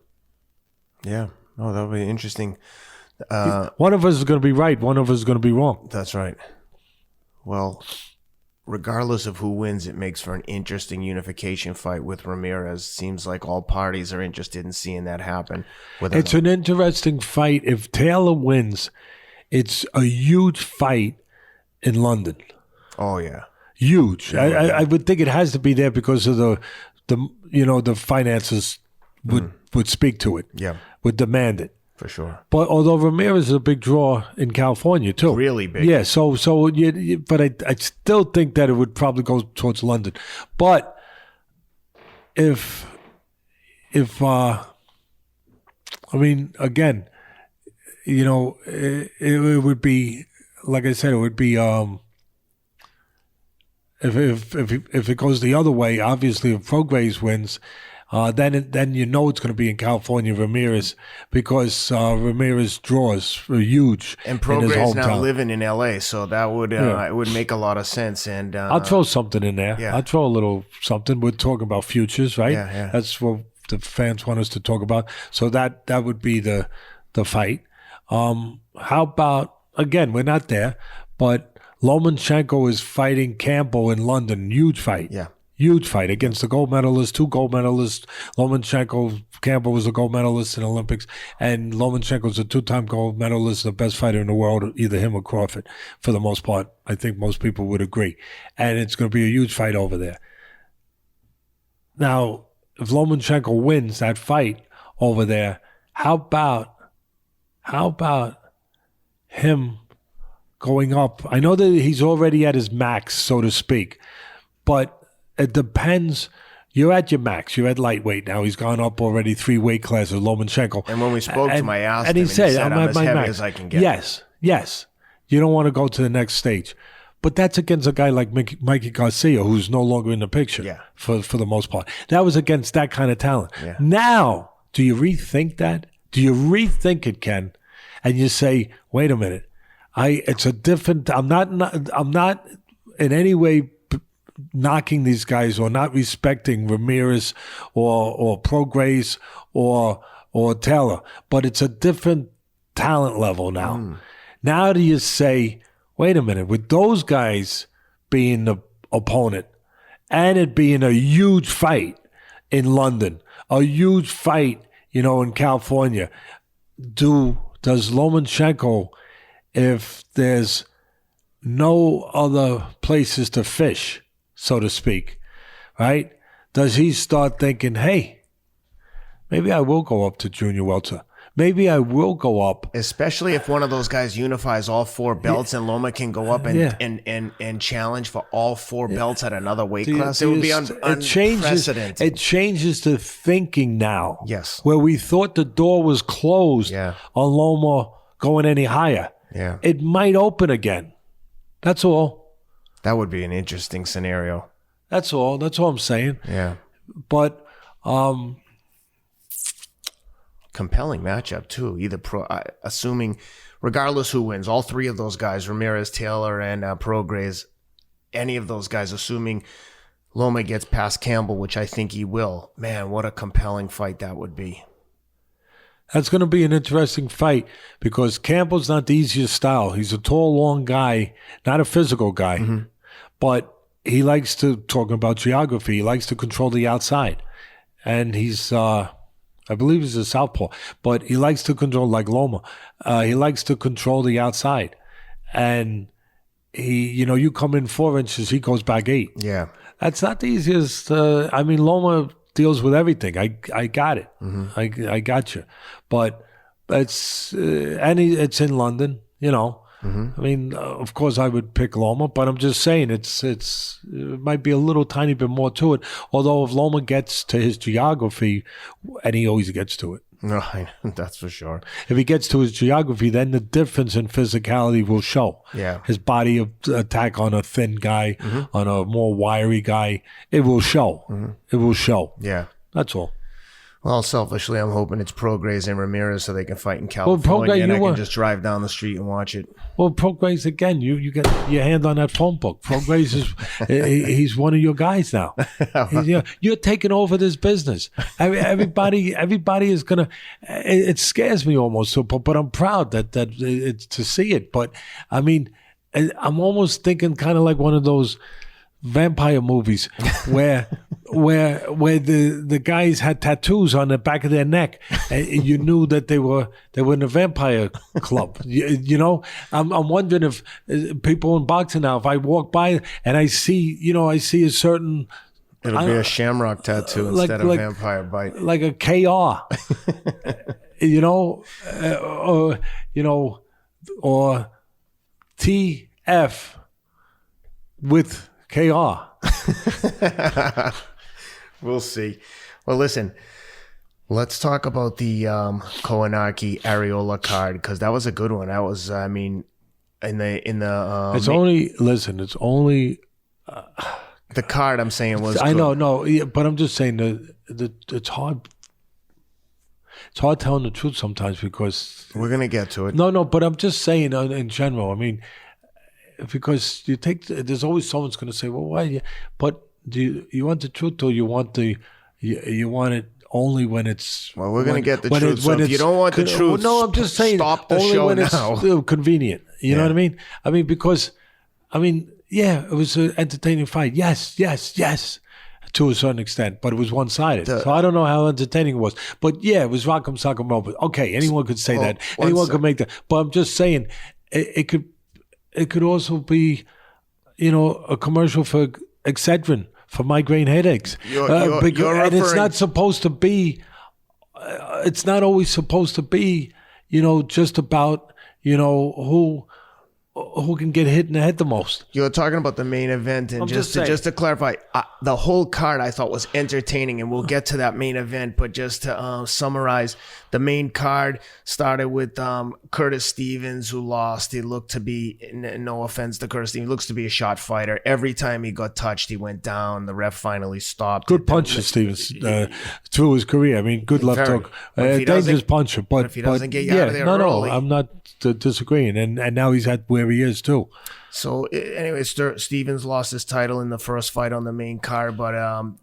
Yeah. Oh, that'll be interesting. One of us is going to be right. One of us is going to be wrong. That's right. Well, regardless of who wins, it makes for an interesting unification fight with Ramirez. Seems like all parties are interested in seeing that happen. It's an interesting fight. If Taylor wins, it's a huge fight in London. Oh, yeah. Huge. I would think it has to be there because of the finances would speak to it. Yeah. Would demand it. For sure. But although Ramirez is a big draw in California too. Really big. Yeah, but I still think that it would probably go towards London. But if I mean, again, it would be, like I said, it would be if it goes the other way, obviously if Prograis wins, then it's going to be in California, Ramirez, because Ramirez draws are huge. And Prograis now living in LA, so that would it would make a lot of sense. And I'll throw something in there. Yeah. I'll throw a little something. We're talking about futures, right? Yeah. That's what the fans want us to talk about. So that would be the fight. How about, again, we're not there, but Lomachenko is fighting Campbell in London. Huge fight. Yeah. Huge fight against the gold medalist, 2 gold medalists. Campbell was a gold medalist in the Olympics, and Lomachenko's a 2-time gold medalist, the best fighter in the world, either him or Crawford, for the most part. I think most people would agree. And it's going to be a huge fight over there. Now, if Lomachenko wins that fight over there, how about him going up? I know that he's already at his max, so to speak, but it depends. You're at your max. You're at lightweight now. He's gone up already 3 weight classes, Lomachenko. And when we spoke to him, I asked him, and he said, I'm I'm at as my heavy max. as I can get. Yes. You don't want to go to the next stage. But that's against a guy like Mikey Garcia, who's no longer in the picture for the most part. That was against that kind of talent. Yeah. Now, do you rethink that? Do you rethink it, Ken? And you say, wait a minute. It's a different. I'm not in any way knocking these guys or not respecting Ramirez or Prograis or Taylor, but it's a different talent level now. Now do you say, wait a minute, with those guys being the opponent and it being a huge fight in London, a huge fight, in California, does Lomachenko, if there's no other places to fish, so to speak, right? Does he start thinking, hey, maybe I will go up to junior welter. Maybe I will go up. Especially if one of those guys unifies all 4 belts and Loma can go up and challenge for all 4 belts at another weight class. It would be unprecedented. It changes the thinking now. Yes. Where we thought the door was closed on Loma going any higher. Yeah. It might open again. That's all. That would be an interesting scenario. That's all. That's all I'm saying. Yeah. But compelling matchup too. Assuming, regardless who wins, all 3 of those guys, Ramirez, Taylor, and Prograis, any of those guys, assuming Loma gets past Campbell, which I think he will. Man, what a compelling fight that would be. That's going to be an interesting fight because Campbell's not the easiest style. He's a tall, long guy, not a physical guy, but he likes to talk about geography. He likes to control the outside, and he's. I believe he's a southpaw, but he likes to control, like Loma. He likes to control the outside. And he, you come in 4 inches, he goes back 8. Yeah. That's not the easiest. Loma deals with everything. I got it. I got you. But it's in London, of course I would pick Loma, but I'm just saying it might be a little tiny bit more to it. Although if Loma gets to his geography, and he always gets to it. No, that's for sure. If he gets to his geography, then the difference in physicality will show. Yeah. His body attack on a thin guy, on a more wiry guy, it will show. It will show. Yeah. That's all. Well, selfishly, I'm hoping it's Prograis and Ramirez so they can fight in California, and I can just drive down the street and watch it. Well, Prograis, again, you get your hand on that phone book. Prograis he's one of your guys now. You're taking over this business. Everybody is gonna. It scares me almost. So, but I'm proud that it's to see it. But I mean, I'm almost thinking kind of like one of those vampire movies where the guys had tattoos on the back of their neck and you knew that they were in a vampire club. You know, I'm wondering if people in boxing now, if I walk by and I see a certain, it'll be a shamrock tattoo instead of vampire bite, like a KR, or TF with KR. We'll see. Well, listen, let's talk about the Kownacki Arreola card, because that was a good one. That was, I mean, it's only the card I'm saying was I good. know, but I'm just saying that it's hard. It's hard telling the truth sometimes because we're gonna get to it. No, but I'm just saying in general. I mean, because there's always someone's going to say, well, why? But do you want the truth, or you want you want it only when it's? Well, we're going to get the truth. So if you don't want the truth, no, I'm just saying, stop the only show when now. It's convenient. You know what I mean? I mean, because, yeah, it was an entertaining fight. Yes, to a certain extent, but it was one-sided. So I don't know how entertaining it was. But yeah, it was rock'em sock'em rope. Okay, anyone could say that. Anyone could make that. But I'm just saying, it could also be, a commercial for Excedrin for migraine headaches. And it's not supposed to be. It's not always supposed to be, just about, who can get hit in the head the most. You're talking about the main event, and just to clarify, the whole card I thought was entertaining, and we'll get to that main event. But just to summarize, the main card started with Curtis Stevens, who lost. He looked to be, no offense to Curtis Stevens, looks to be a shot fighter. Every time he got touched, he went down. The ref finally stopped. Good puncher, Stevens, through his career. I mean, good left hook. Dangerous puncher. But if he doesn't get you out of there early. I'm not disagreeing. And now he's at where he is too. So anyway, Stevens lost his title in the first fight on the main card, but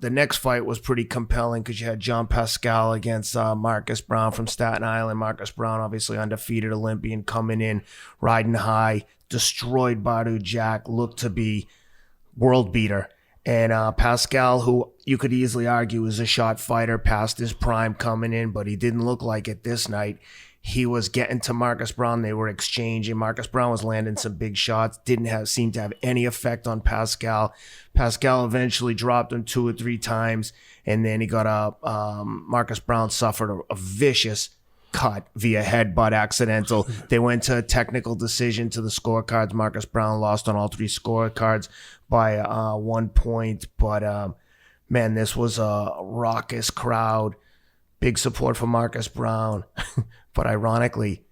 the next fight was pretty compelling because you had John Pascal against Marcus Browne from Staten Island. Marcus Browne, obviously undefeated Olympian, coming in, riding high, destroyed Badu Jack, looked to be world beater. And Pascal, who you could easily argue is a shot fighter, past his prime coming in, but he didn't look like it this night. He was getting to Marcus Browne. They were exchanging. Marcus Browne was landing some big shots. Didn't seem to have any effect on Pascal. Pascal eventually dropped him 2 or 3 times, and then he got Marcus Browne suffered a vicious cut via headbutt accidental. They went to a technical decision to the scorecards. Marcus Browne lost on all 3 scorecards by 1 point. But man, this was a raucous crowd. Big support for Marcus Browne. But ironically,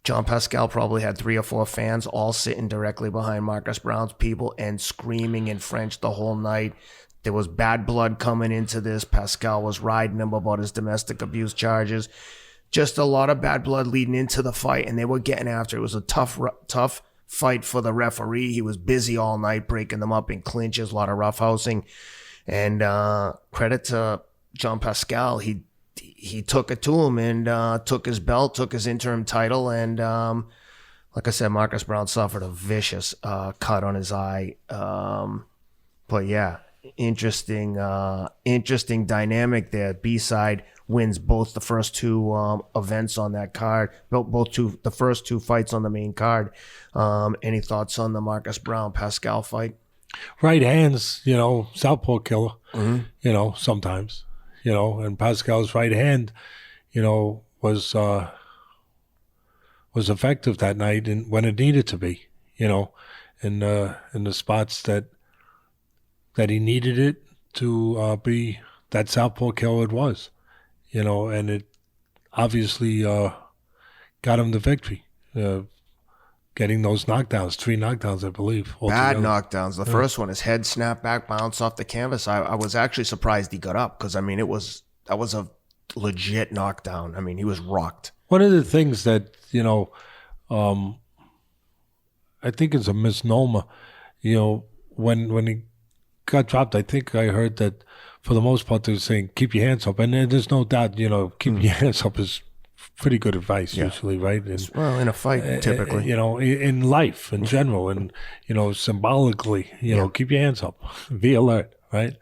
John Pascal probably had 3 or 4 fans all sitting directly behind Marcus Browne's people and screaming in French the whole night. There was bad blood coming into this. Pascal was riding him about his domestic abuse charges. Just a lot of bad blood leading into the fight, and they were getting after it. It was a tough fight for the referee. He was busy all night breaking them up in clinches, a lot of roughhousing. And credit to John Pascal, he took it to him and took his belt, took his interim title, and like I said, Marcus Browne suffered a vicious cut on his eye. But yeah, interesting dynamic there. B-side wins both the first 2 events on that card, the first 2 fights on the main card. Any thoughts on the Marcus Browne Pascal fight? Right hands, southpaw killer. Mm-hmm. Sometimes. And Pascal's right hand, was effective that night and when it needed to be, in the spots that he needed it to be that southpaw killer it was, and it obviously got him the victory, getting those knockdowns, 3 knockdowns, I believe. Bad knockdowns. The first one, his head snapped back, bounced off the canvas. I was actually surprised he got up because, I mean, that was a legit knockdown. I mean, he was rocked. One of the things that, I think is a misnomer, when he got dropped, I think I heard that for the most part they were saying, keep your hands up. And there's no doubt, keep your hands up is pretty good advice usually, right? And, well, in a fight, typically. In life in general and, symbolically, keep your hands up, be alert, right?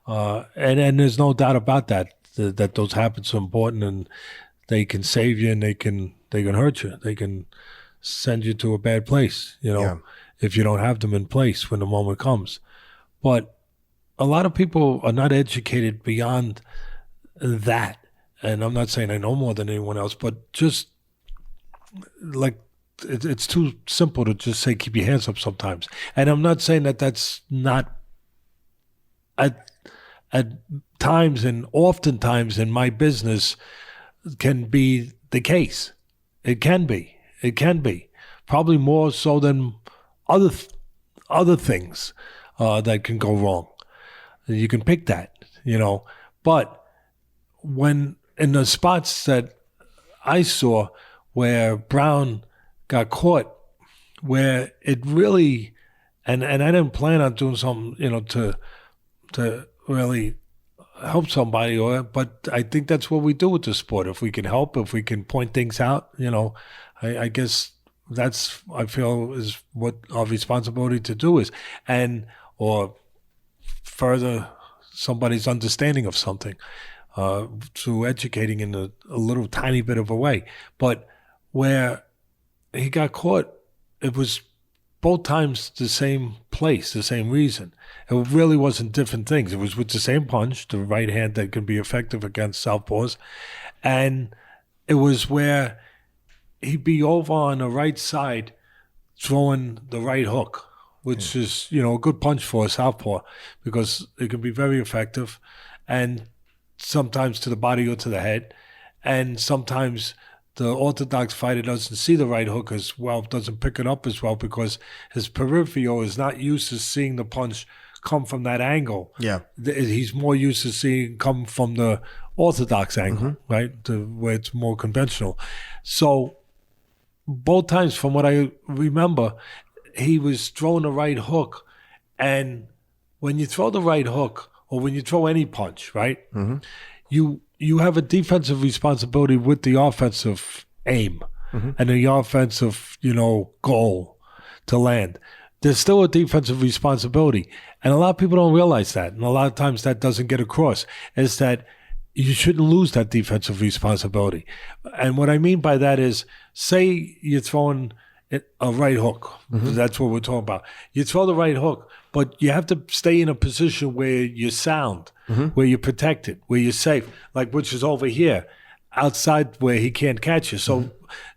And there's no doubt about that those habits are important and they can save you and they can hurt you. They can send you to a bad place, if you don't have them in place when the moment comes. But a lot of people are not educated beyond that. And I'm not saying I know more than anyone else, but just like it's too simple to just say keep your hands up sometimes. And I'm not saying that that's not at times and oftentimes in my business can be the case. It can be. Probably more so than other things that can go wrong. You can pick that, But when in the spots that I saw where Browne got caught, where it really, and I didn't plan on doing something, to really help somebody, but I think that's what we do with the sport. If we can help, if we can point things out, I guess that's, I feel, is what our responsibility to do is, or further somebody's understanding of something through educating in a little tiny bit of a way. But where he got caught, it was both times the same place, the same reason. It really wasn't different things. It was with the same punch, the right hand that can be effective against southpaws. And it was where he'd be over on the right side throwing the right hook, which is, a good punch for a southpaw because it can be very effective and sometimes to the body or to the head. And sometimes the orthodox fighter doesn't see the right hook as well, doesn't pick it up as well because his peripheral is not used to seeing the punch come from that angle. Yeah. He's more used to seeing come from the orthodox angle, right, where it's more conventional. So both times, from what I remember, he was throwing the right hook. And when you throw the right hook, or when you throw any punch, right, you have a defensive responsibility with the offensive aim and the offensive, goal to land. There's still a defensive responsibility. And a lot of people don't realize that. And a lot of times that doesn't get across, is that you shouldn't lose that defensive responsibility. And what I mean by that is, say you're throwing a right hook. That's what we're talking about. You throw the right hook, but you have to stay in a position where you're sound, where you're protected, where you're safe, like which is over here, outside where he can't catch you. So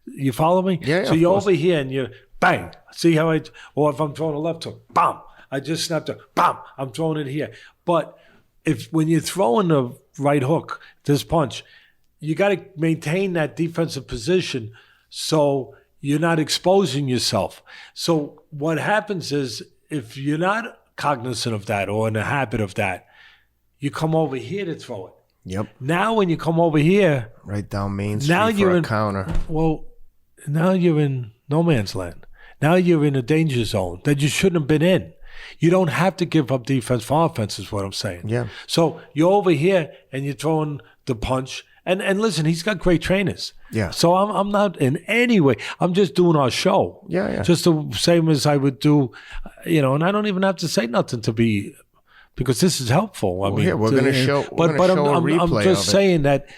you follow me? Yeah, so you're over here and you're bang. See how or if I'm throwing a left hook, bam, I just snapped it, bam, I'm throwing it here. But when you're throwing the right hook, this punch, you got to maintain that defensive position so you're not exposing yourself. So what happens is, if you're not cognizant of that or in the habit of that, you come over here to throw it. Yep. Now when you come over here, right down Main Street for a counter. Well, now you're in no man's land. Now you're in a danger zone that you shouldn't have been in. You don't have to give up defense for offense is what I'm saying. Yeah. So you're over here and you're throwing the punch. And listen, he's got great trainers. Yeah. So I'm not in any way. I'm just doing our show. Yeah. Just the same as I would do, and I don't even have to say nothing to be, because this is helpful. I mean, we're going to show. But I'm just saying that,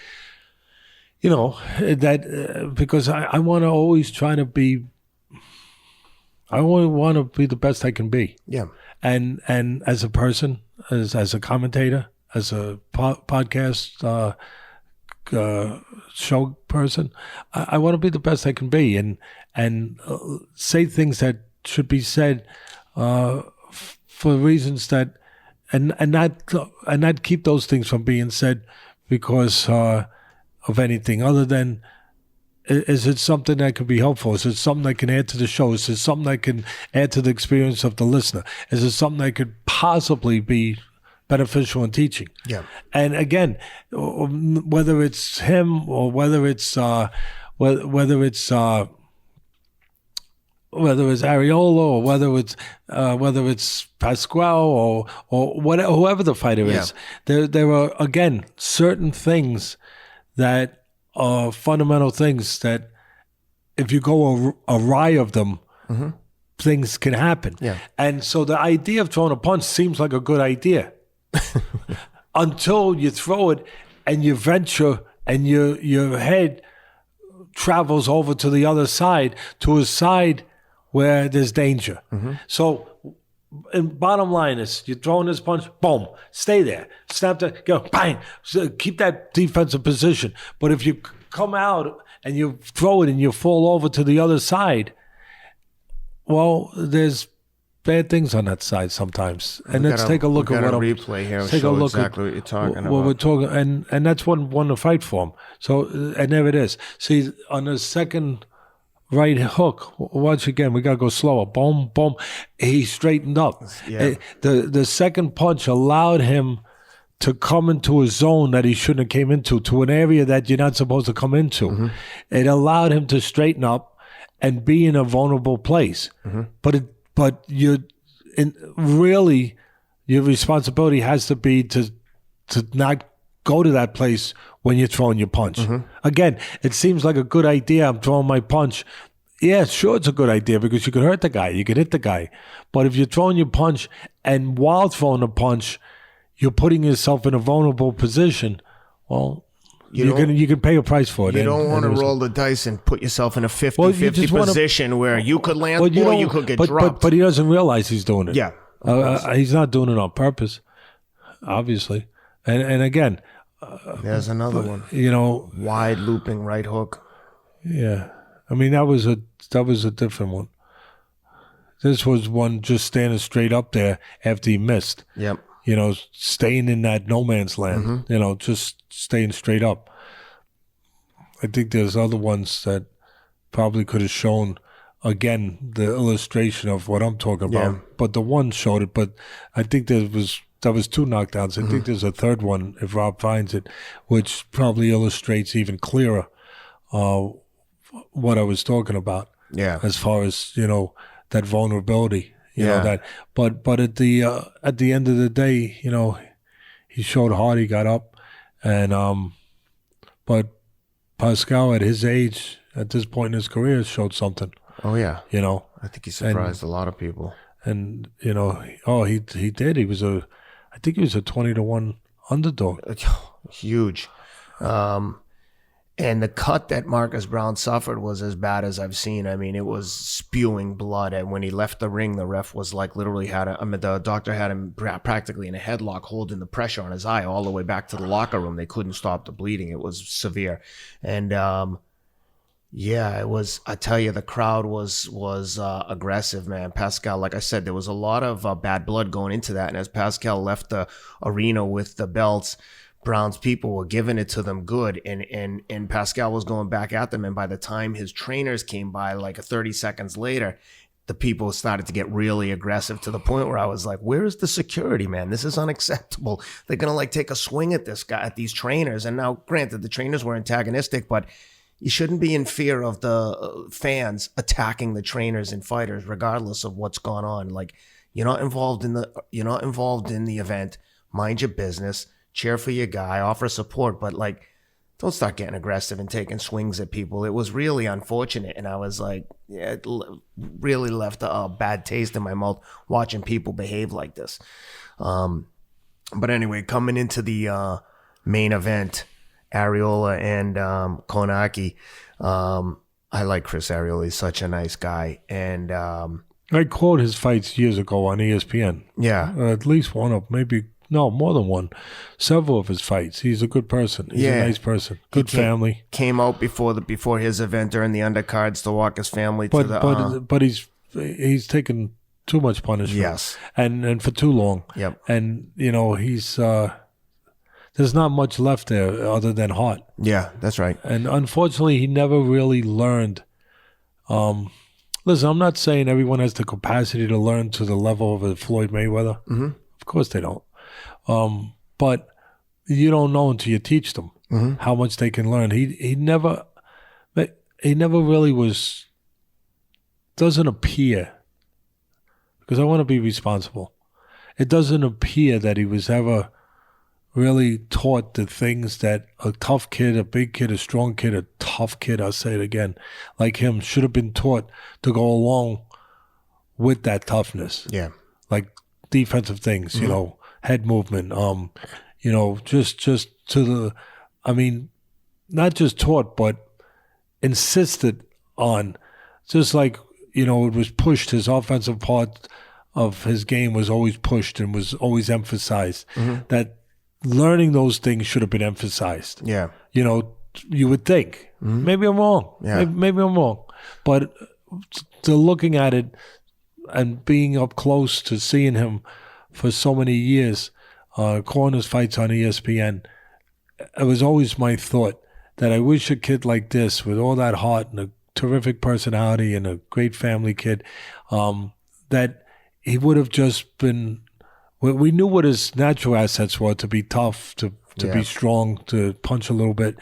because I want to always try to be. I only want to be the best I can be. Yeah. And as a person, as a commentator, as a podcast show person, I want to be the best I can be and say things that should be said for reasons that and not keep those things from being said because of anything other than, is it something that can be helpful? Is it something that can add to the show? Is it something that can add to the experience of the listener? Is it something that could possibly be beneficial in teaching. Yeah. And again, whether it's him or whether it's Arreola or whether it's Pascal or whatever, whoever the fighter is, there are again certain things that are fundamental things that if you go awry of them, things can happen. Yeah. And so the idea of throwing a punch seems like a good idea until you throw it and you venture and your head travels over to the other side, to a side where there's danger. So, and bottom line is, you're throwing this punch, boom, stay there. Snap that, go, bang. So keep that defensive position. But if you come out and you throw it and you fall over to the other side, well, there's bad things on that side sometimes. And let's take a look at what I'm replay here. Take a look exactly what you're talking about. What we're talking, and that's one to fight for him. So, and there it is. See, on the second right hook, watch again, we got to go slower. Boom, boom. He straightened up. Yeah. The second punch allowed him to come into a zone that he shouldn't have came into, to an area that you're not supposed to come into. It allowed him to straighten up and be in a vulnerable place. But really, your responsibility has to be to not go to that place when you're throwing your punch. Again, it seems like a good idea. I'm throwing my punch. Yeah, sure, it's a good idea because you could hurt the guy. You could hit the guy. But if you're throwing your punch and while throwing a punch, you're putting yourself in a vulnerable position, well, you can pay a price for it. You don't want to roll the dice and put yourself in a 50-50 position where you could land or you could get dropped. But he doesn't realize he's doing it. Yeah. He's not doing it on purpose, obviously. And again, there's another one. Wide looping right hook. Yeah. I mean, that was a different one. This was one just standing straight up there after he missed. Yep. Staying in that no man's land, just staying straight up. I think there's other ones that probably could have shown, again, the illustration of what I'm talking about. Yeah. But the one showed it, but I think that was 2 knockdowns. I think there's a third one, if Rob finds it, which probably illustrates even clearer what I was talking about. Yeah. As far as, that vulnerability. You know that, but at the end of the day, he showed hard. He got up, and but Pascal at his age, at this point in his career, showed something. Oh yeah, I think he surprised a lot of people. And he did. I think he was a 20-1 underdog. Huge. And the cut that Marcus Browne suffered was as bad as I've seen. I mean, it was spewing blood. And when he left the ring, the ref was like literally the doctor had him practically in a headlock, holding the pressure on his eye all the way back to the locker room. They couldn't stop the bleeding. It was severe. And it was, I tell you, the crowd was aggressive, man. Pascal, like I said, there was a lot of bad blood going into that. And as Pascal left the arena with the belts, Browne's people were giving it to them good, and Pascal was going back at them, and by the time his trainers came by, like 30 seconds later, the people started to get really aggressive to the point where I was like, where is the security, man? This is unacceptable. They're gonna take a swing at this guy, at these trainers. And now, granted, the trainers were antagonistic, but you shouldn't be in fear of the fans attacking the trainers and fighters regardless of what's gone on. Like, you're not involved in the event. Mind your business. Cheer for your guy, offer support, but don't start getting aggressive and taking swings at people. It was really unfortunate, and I was like, it really left a bad taste in my mouth watching people behave like this. But anyway, coming into the main event, Arreola and Kownacki. I like Chris Arreola. He's such a nice guy, and I quote his fights years ago on ESPN. Yeah, at least one of maybe. No, more than one. Several of his fights. He's a good person. He's a nice person. Good family. Came out before his event during the undercards to walk his family to the. But he's taken too much punishment. Yes, and for too long. Yep. And he's there's not much left there other than heart. Yeah, that's right. And unfortunately, he never really learned. Listen, I'm not saying everyone has the capacity to learn to the level of a Floyd Mayweather. Mm-hmm. Of course they don't. But you don't know until you teach them how much they can learn. He never really was, doesn't appear, because I want to be responsible. It doesn't appear that he was ever really taught the things that a tough kid, a big kid, a strong kid, a tough kid, I'll say it again, like him, should have been taught to go along with that toughness. Yeah. Like defensive things, you know, head movement, you know, just to the, I mean, not just taught, but insisted on, just like, you know, it was pushed. His offensive part of his game was always pushed and was always emphasized. That learning those things should have been emphasized. Yeah. You know, you would think. Maybe I'm wrong. Yeah. Maybe I'm wrong. But to looking at it and being up close to seeing him for so many years, corners fights on ESPN, it was always my thought that I wish a kid like this, with all that heart and a terrific personality and a great family kid, that he would have just been, we knew what his natural assets were: to be tough, to be strong, to punch a little bit,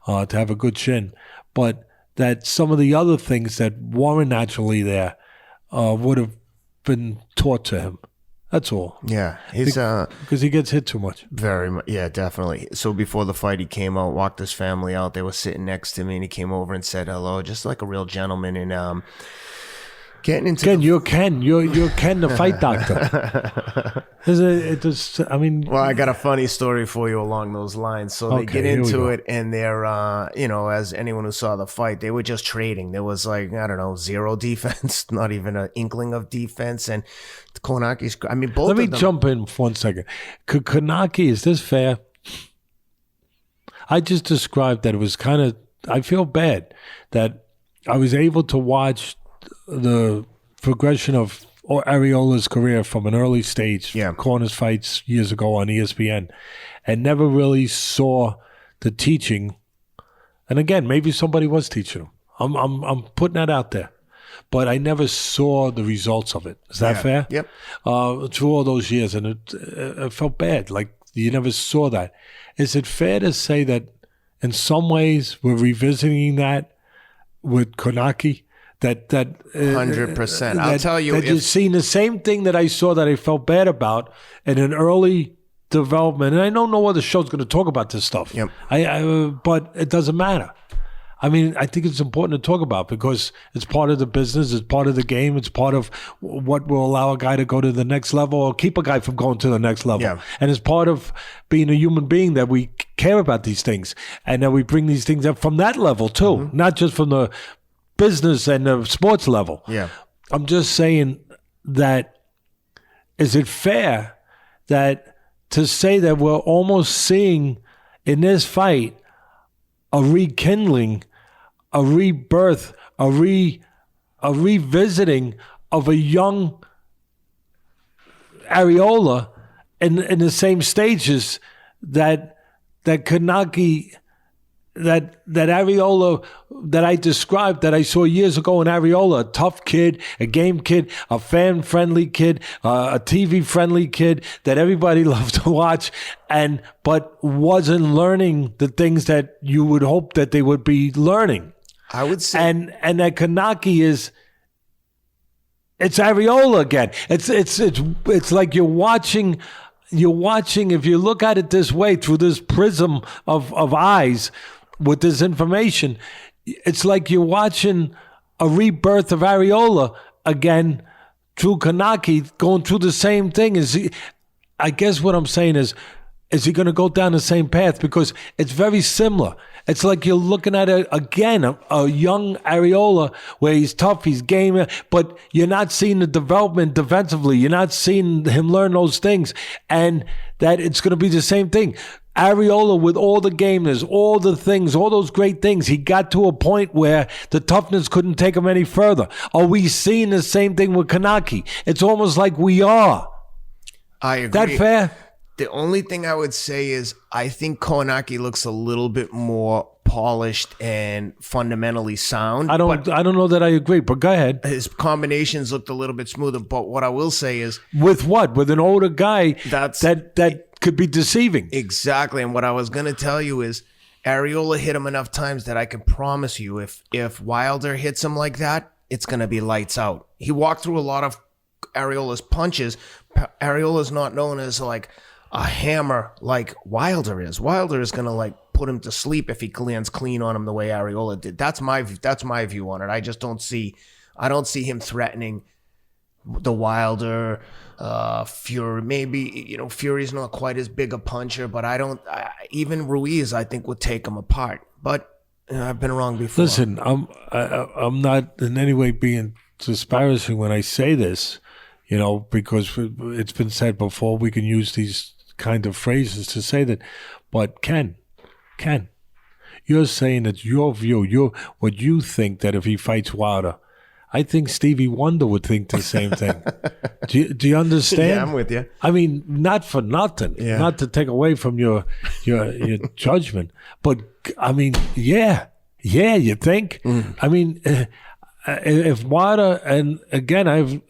to have a good chin. But that some of the other things that weren't naturally there would have been taught to him. That's all. Yeah. He's because he gets hit too much. very much. Yeah, definitely. So before the fight, he came out, walked his family out. They were sitting next to me, and he came over and said hello, just like a real gentleman. And getting into Ken, you're Ken, the fight doctor. I mean, well, I got a funny story for you along those lines. So they get into it, and they're, you know, as anyone who saw the fight, they were just trading. There was like, I don't know, zero defense, not even an inkling of defense. And Kownacki's, I mean, both let of me them. jump in for 1 second. Kownacki, is this fair? I just described that it was kind of, I feel bad that I was able to watch the progression of Arreola's career from an early stage, corners fights years ago on ESPN, and never really saw the teaching. And again, maybe somebody was teaching him. I'm putting that out there, but I never saw the results of it. Is that fair? Yep. Through all those years, and it felt bad. Like you never saw that. Is it fair to say that in some ways we're revisiting that with Kownacki? That 100%. I'll tell you, that you've seen the same thing that I saw that I felt bad about in an early development. And I don't know whether the show's going to talk about this stuff. Yep. But it doesn't matter. I mean, I think it's important to talk about because it's part of the business, it's part of the game, it's part of what will allow a guy to go to the next level or keep a guy from going to the next level. Yeah. And it's part of being a human being that we care about these things and that we bring these things up from that level too, not just from the business and the sports level. Yeah. I'm just saying that, is it fair that to say that we're almost seeing in this fight a rekindling, a rebirth, a revisiting of a young Arreola in the same stages that Kownacki, that Arreola that I described, that I saw years ago in Arreola, a tough kid, a game kid, a fan-friendly kid, a TV-friendly kid that everybody loved to watch, but wasn't learning the things that you would hope that they would be learning. I would say, and that Kownacki is, it's Arreola again. It's like you're watching. If you look at it this way, through this prism of eyes, with this information, it's like you're watching a rebirth of Arreola again through Kownacki, going through the same thing. I guess what I'm saying is he going to go down the same path? Because it's very similar. It's like you're looking at a young Arreola where he's tough, he's game, but you're not seeing the development defensively. You're not seeing him learn those things, and that it's going to be the same thing. Arreola, with all the gameness, all the things, all those great things, he got to a point where the toughness couldn't take him any further. Are we seeing the same thing with Kownacki? It's almost like we are. I agree. That fair? The only thing I would say is I think Kownacki looks a little bit more polished and fundamentally sound. I don't know that I agree, but go ahead. His combinations looked a little bit smoother. But what I will say is, with what? With an older guy that could be deceiving. Exactly. And what I was going to tell you is, Arreola hit him enough times that I can promise you, if Wilder hits him like that, it's going to be lights out. He walked through a lot of Arreola's punches. Arreola's not known as like a hammer like Wilder is. Wilder is going to like put him to sleep if he lands clean on him the way Arreola did. That's my view on it. I just don't see him threatening the Wilder Fury. Maybe, Fury's not quite as big a puncher, but even Ruiz, I think, would take him apart. But I've been wrong before. Listen, I'm not in any way being disparaging when I say this, because it's been said before. We can use these kind of phrases to say that. But Ken, you're saying that your view, what you think that if he fights Wilder, I think Stevie Wonder would think the same thing. Do you understand? Yeah, I'm with you. I mean, not for nothing, not to take away from your judgment, but I mean, yeah, you think? I mean, if Wilder, and again,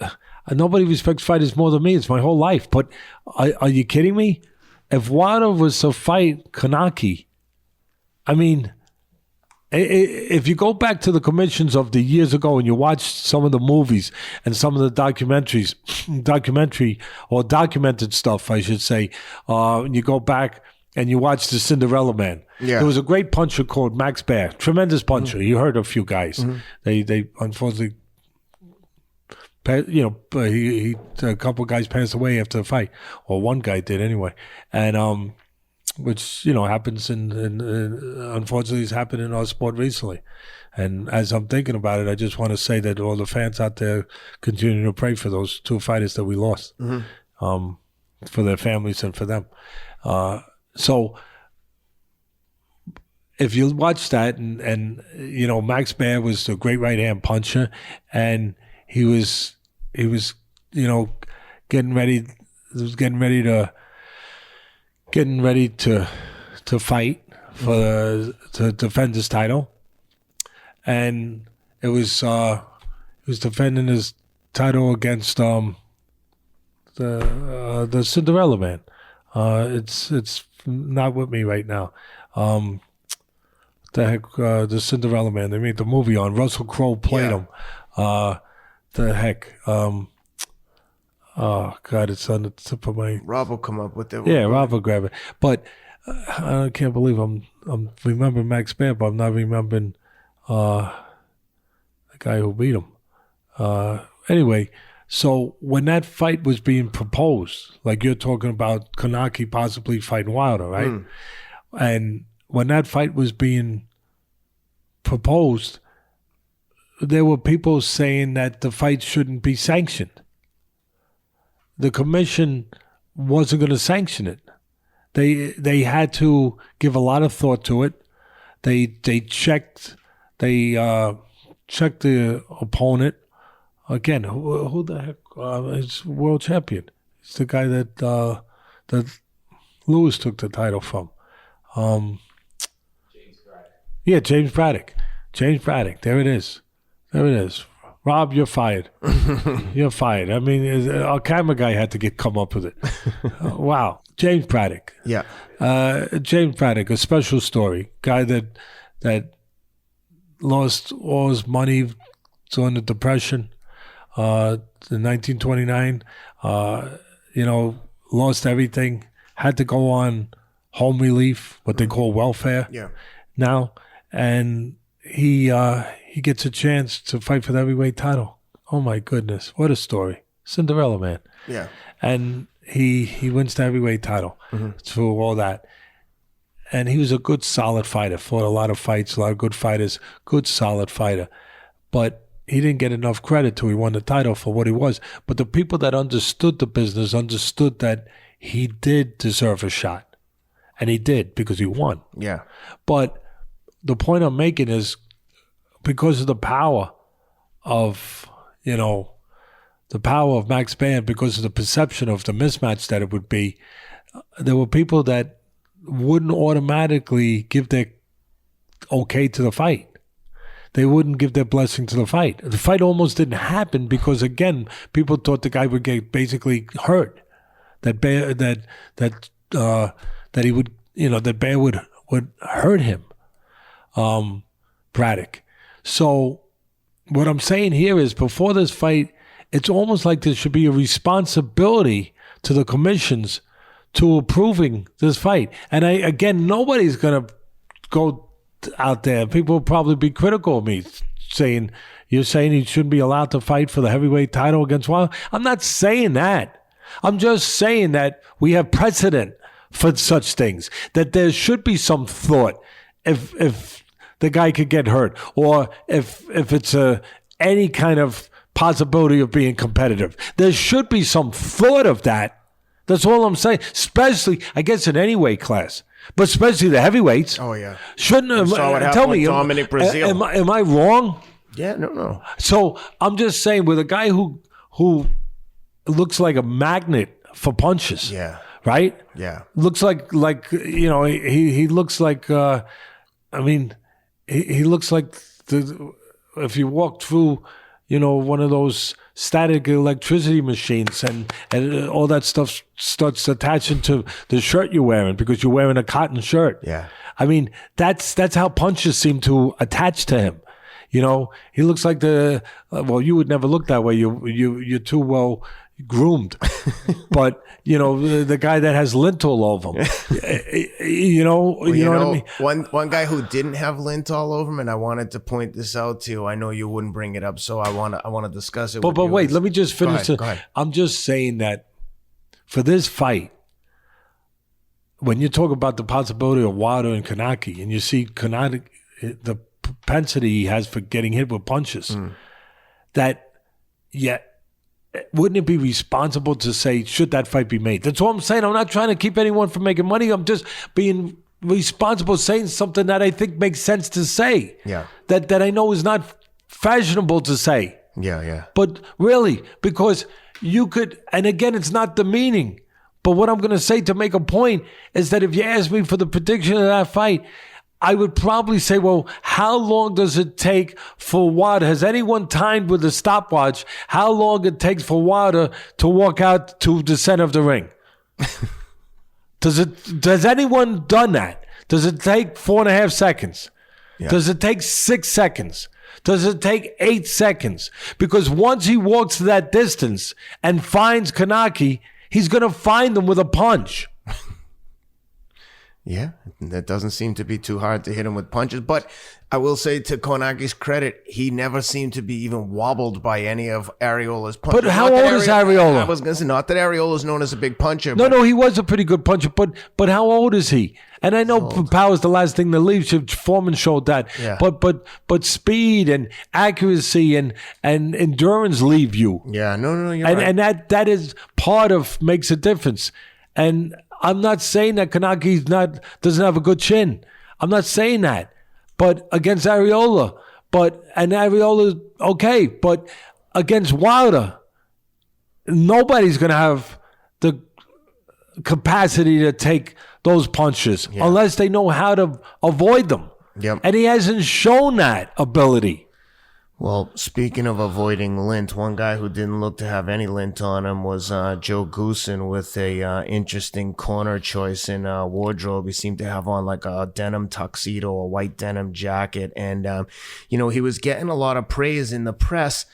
nobody respects fighters more than me. It's my whole life. But are you kidding me? If Wilder was to fight Kownacki, I mean, if you go back to the commissions of the years ago and you watch some of the movies and some of the documented stuff, I should say, you go back and you watch the Cinderella Man. Yeah. There was a great puncher called Max Baer, tremendous puncher. You heard of a few guys. They unfortunately, he a couple of guys passed away after the fight, or one guy did anyway, and which happens and unfortunately has happened in our sport recently. And as I'm thinking about it, I just want to say that all the fans out there continue to pray for those two fighters that we lost, for their families and for them. So if you watch that, and Max Baer was a great right hand puncher, and he was getting ready to fight to defend his title, and he was defending his title against the Cinderella Man. It's not with me right now. The Cinderella Man. They made the movie on. Russell Crowe played him. The heck. Oh God, it's on the tip of my. Rob will come up with it. Yeah, Rob will grab it. But I can't believe I'm remembering Max Baer, but I'm not remembering the guy who beat him. Anyway, so when that fight was being proposed, like you're talking about Kownacki possibly fighting Wilder, right? And when that fight was being proposed, there were people saying that the fight shouldn't be sanctioned. The commission wasn't going to sanction it. They had to give a lot of thought to it. They checked the opponent. Again, who the heck is world champion? It's the guy that Lewis took the title from. James Braddock. Yeah, James Braddock. There it is. Rob, you're fired. You're fired. I mean, our camera guy had to come up with it. Wow. James Braddock. Yeah. James Braddock, a special story. Guy that lost all his money during the Depression in 1929. Lost everything. Had to go on home relief, what they call welfare now. And he gets a chance to fight for the heavyweight title. Oh my goodness, what a story. Cinderella Man. Yeah. And he wins the heavyweight title through all that. And he was a good, solid fighter. Fought a lot of fights, a lot of good fighters. Good, solid fighter. But he didn't get enough credit till he won the title for what he was. But the people that understood the business understood that he did deserve a shot. And he did, because he won. Yeah. But the point I'm making is, because of the power of, the power of Max Baer, because of the perception of the mismatch that it would be, there were people that wouldn't automatically give their okay to the fight. They wouldn't give their blessing to the fight. The fight almost didn't happen because, again, people thought the guy would get basically hurt. That Bear he would, that Bear would hurt him, Braddock. So what I'm saying here is, before this fight, it's almost like there should be a responsibility to the commissions to approving this fight. And nobody's going to go out there. People will probably be critical of me, saying, you're saying he shouldn't be allowed to fight for the heavyweight title against Wilder. I'm not saying that. I'm just saying that we have precedent for such things, that there should be some thought if the guy could get hurt, or if it's any kind of possibility of being competitive. There should be some thought of that. That's all I'm saying, especially, I guess, in any weight class, but especially the heavyweights. Oh, yeah. Shouldn't have, tell me, Dominic Brazil. Am I wrong? Yeah, no. So I'm just saying, with a guy who looks like a magnet for punches. Yeah. Right? Yeah. Looks like he looks like he looks like if you walk through one of those static electricity machines and all that stuff starts attaching to the shirt you're wearing because you're wearing a cotton shirt. Yeah. I mean, that's how punches seem to attach to him. He looks like you would never look that way. You're too well groomed, but the guy that has lint all over him. What I mean. One guy who didn't have lint all over him, and I wanted to point this out to you. I know you wouldn't bring it up, so I want to discuss it. But wait, let me just finish. Go ahead. I'm just saying that for this fight, when you talk about the possibility of Wilder and Kownacki, and you see Kownacki, the propensity he has for getting hit with punches, wouldn't it be responsible to say, should that fight be made? That's all I'm saying. I'm not trying to keep anyone from making money. I'm just being responsible, saying something that I think makes sense to say. Yeah. That I know is not fashionable to say. Yeah. But really, because you could, and again, it's not demeaning, but what I'm going to say to make a point is that if you ask me for the prediction of that fight, I would probably say, well, how long does it take for Wilder? Has anyone timed with a stopwatch how long it takes for Wilder to walk out to the center of the ring? Does anyone done that? Does it take 4.5 seconds? Yeah. Does it take 6 seconds? Does it take 8 seconds? Because once he walks that distance and finds Kownacki, he's going to find him with a punch. Yeah, that doesn't seem to be too hard to hit him with punches. But I will say, to Kownacki's credit, he never seemed to be even wobbled by any of Arreola's punches. But how old is Arreola? I was going to say, not that Arreola's known as a big puncher. No, he was a pretty good puncher. But how old is he? And I know power's the last thing to leave. Foreman showed that. Yeah. But speed and accuracy and endurance leave you. Yeah, no, you're right. And that is part of makes a difference. And I'm not saying that Kownacki doesn't have a good chin. I'm not saying that. But against Arreola, and Arreola, okay, but against Wilder, nobody's going to have the capacity to take those punches unless they know how to avoid them. Yep. And he hasn't shown that ability. Well, speaking of avoiding lint, one guy who didn't look to have any lint on him was Joe Goosen, with a interesting corner choice in wardrobe. He seemed to have on like a denim tuxedo, a white denim jacket. And, he was getting a lot of praise in the press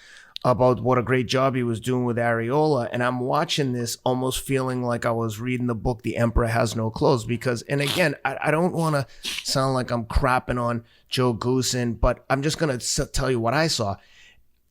about what a great job he was doing with Arreola. And I'm watching this almost feeling like I was reading the book, The Emperor Has No Clothes, because, and again, I don't want to sound like I'm crapping on Joe Goosen, but I'm just going to tell you what I saw.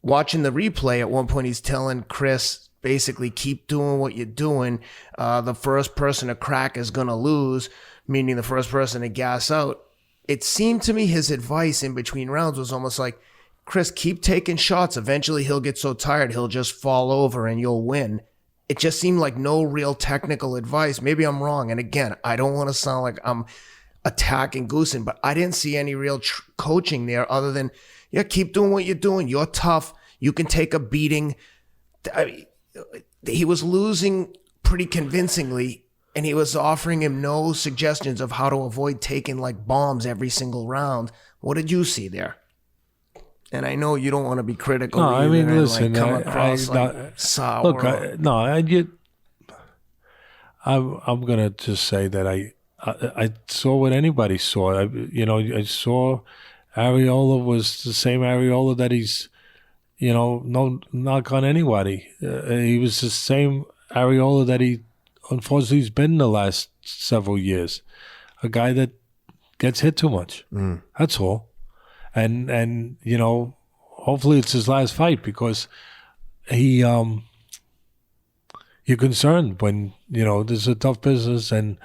Watching the replay, at one point he's telling Chris, basically, keep doing what you're doing. The first person to crack is going to lose, meaning the first person to gas out. It seemed to me his advice in between rounds was almost like, Chris, keep taking shots. Eventually he'll get so tired he'll just fall over and you'll win. It just seemed like no real technical advice. Maybe I'm wrong. And again, I don't want to sound like I'm attacking Goosen, but I didn't see any real coaching there other than, keep doing what you're doing. You're tough. You can take a beating. He was losing pretty convincingly. and he was offering him no suggestions of how to avoid taking like bombs every single round. What did you see there? And I know you don't want to be critical. No, I mean, listen, and, like, come across sour. Look, I'm gonna just say that I saw what anybody saw. I saw Arreola was the same Arreola that he's, no knock on anybody. He was the same Arreola that he unfortunately has been the last several years. A guy that gets hit too much. That's all. And hopefully it's his last fight, because he you're concerned when this is a tough business and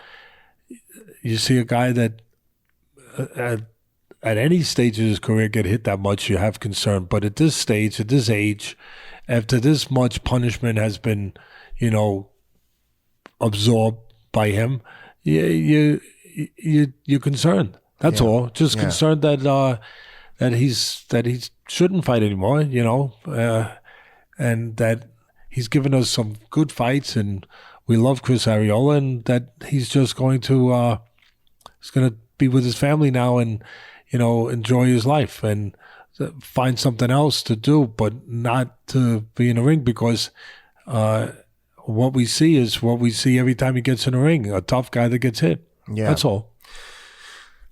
you see a guy that at any stage of his career get hit that much. You have concern, but at this stage, at this age, after this much punishment has been absorbed by him, you're concerned. That's all. Just concerned that he shouldn't fight anymore, and that he's given us some good fights, and we love Chris Arreola, and that he's just going to be with his family now and enjoy his life and find something else to do, but not to be in a ring, because what we see is what we see every time he gets in a ring, a tough guy that gets hit. Yeah, that's all.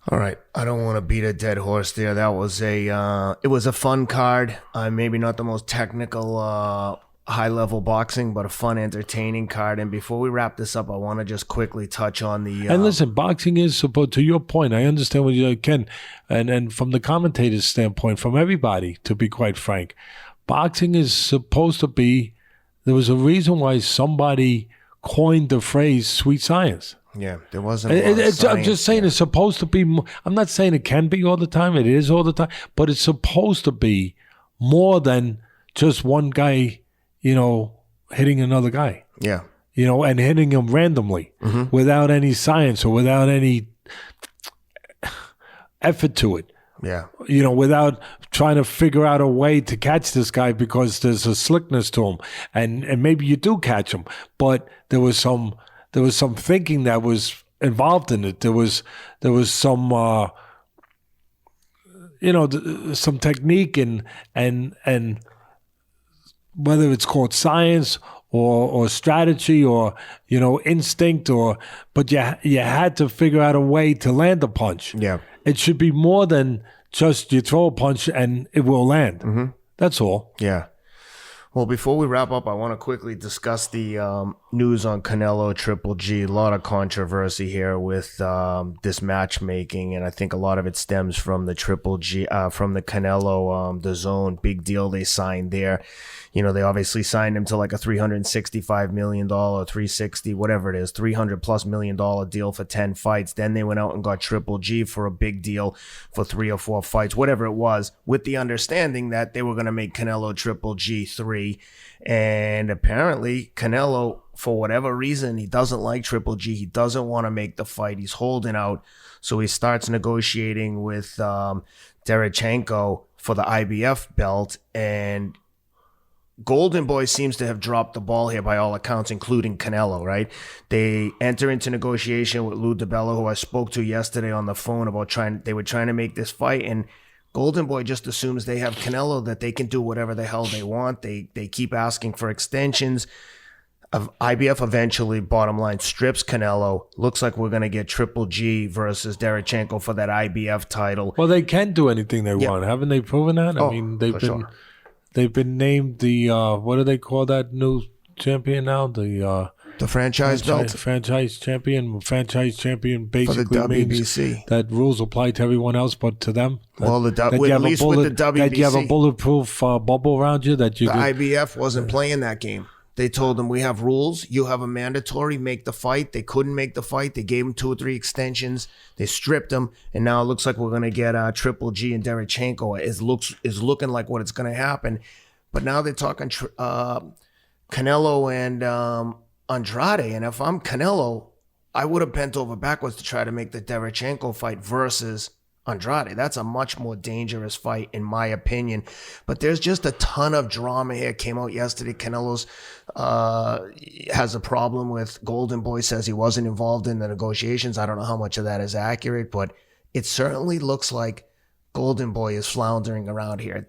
All right, I don't want to beat a dead horse there. That was it was a fun card. Maybe not the most technical, high-level boxing, but a fun, entertaining card. And before we wrap this up, I want to just quickly touch on the... and listen, boxing is supposed, to your point, I understand what you can, and from the commentator's standpoint, from everybody, to be quite frank, boxing is supposed to be... There was a reason why somebody coined the phrase "sweet science." Yeah, there wasn't a lot of science. I'm just saying it's supposed to be... I'm not saying it can be all the time. It is all the time. But it's supposed to be more than just one guy, hitting another guy. Yeah. And hitting him randomly without any science or without any effort to it. Yeah. Without trying to figure out a way to catch this guy, because there's a slickness to him. And maybe you do catch him, but there was some thinking that was involved in it. There was some some technique and whether it's called science or strategy or instinct, but you had to figure out a way to land a punch. Yeah. It should be more than just you throw a punch and it will land. That's all. Yeah. Well, before we wrap up, I want to quickly discuss the news on Canelo Triple G. A lot of controversy here with this matchmaking, and I think a lot of it stems from the Triple G, from the Canelo, the Zone big deal they signed there. They obviously signed him to like a $365 million, 360, whatever it is, $300+ million deal for 10 fights. Then they went out and got Triple G for a big deal for 3 or 4 fights, whatever it was, with the understanding that they were going to make Canelo Triple G 3. And apparently Canelo, for whatever reason, he doesn't like Triple G. He doesn't want to make the fight. He's holding out. So he starts negotiating with Derevyanchenko for the IBF belt, and Golden Boy seems to have dropped the ball here by all accounts, including Canelo, right? They enter into negotiation with Lou DiBella, who I spoke to yesterday on the phone about they were trying to make this fight, and Golden Boy just assumes they have Canelo, that they can do whatever the hell they want. They keep asking for extensions. IBF eventually, bottom line, strips Canelo. Looks like we're going to get Triple G versus Derevyanchenko for that IBF title. Well, they can do anything they want. Haven't they proven that? I mean, they've been named the what do they call that new champion now? The franchise belt, franchise champion basically for the WBC. Means that rules apply to everyone else but to them. Well, at least with the WBC, that you have a bulletproof bubble around you. That you. IBF wasn't playing that game. They told them, we have rules. You have a mandatory. Make the fight. They couldn't make the fight. They gave him 2 or 3 extensions. They stripped him, and now it looks like we're going to get Triple G and Derevyanchenko. Is looking like what it's going to happen. But now they're talking Canelo and Andrade. And if I'm Canelo, I would have bent over backwards to try to make the Derevyanchenko fight versus Andrade. That's a much more dangerous fight, in my opinion. But there's just a ton of drama here. Came out yesterday. Canelo's has a problem with Golden Boy, says he wasn't involved in the negotiations. I don't know how much of that is accurate, but it certainly looks like Golden Boy is floundering around here.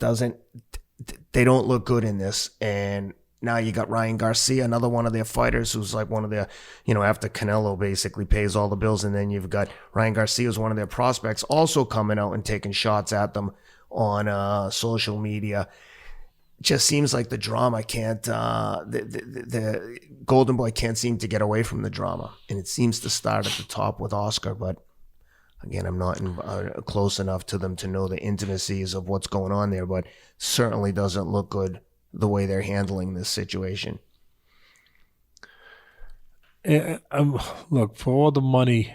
They don't look good in this. And now you got Ryan Garcia, another one of their fighters who's like one of their, after Canelo basically pays all the bills. And then you've got Ryan Garcia, who's one of their prospects, also coming out and taking shots at them on social media. Just seems like the drama can't, the Golden Boy can't seem to get away from the drama. And it seems to start at the top with Oscar. But again, I'm not close enough to them to know the intimacies of what's going on there, but certainly doesn't look good the way they're handling this situation. Look, for all the money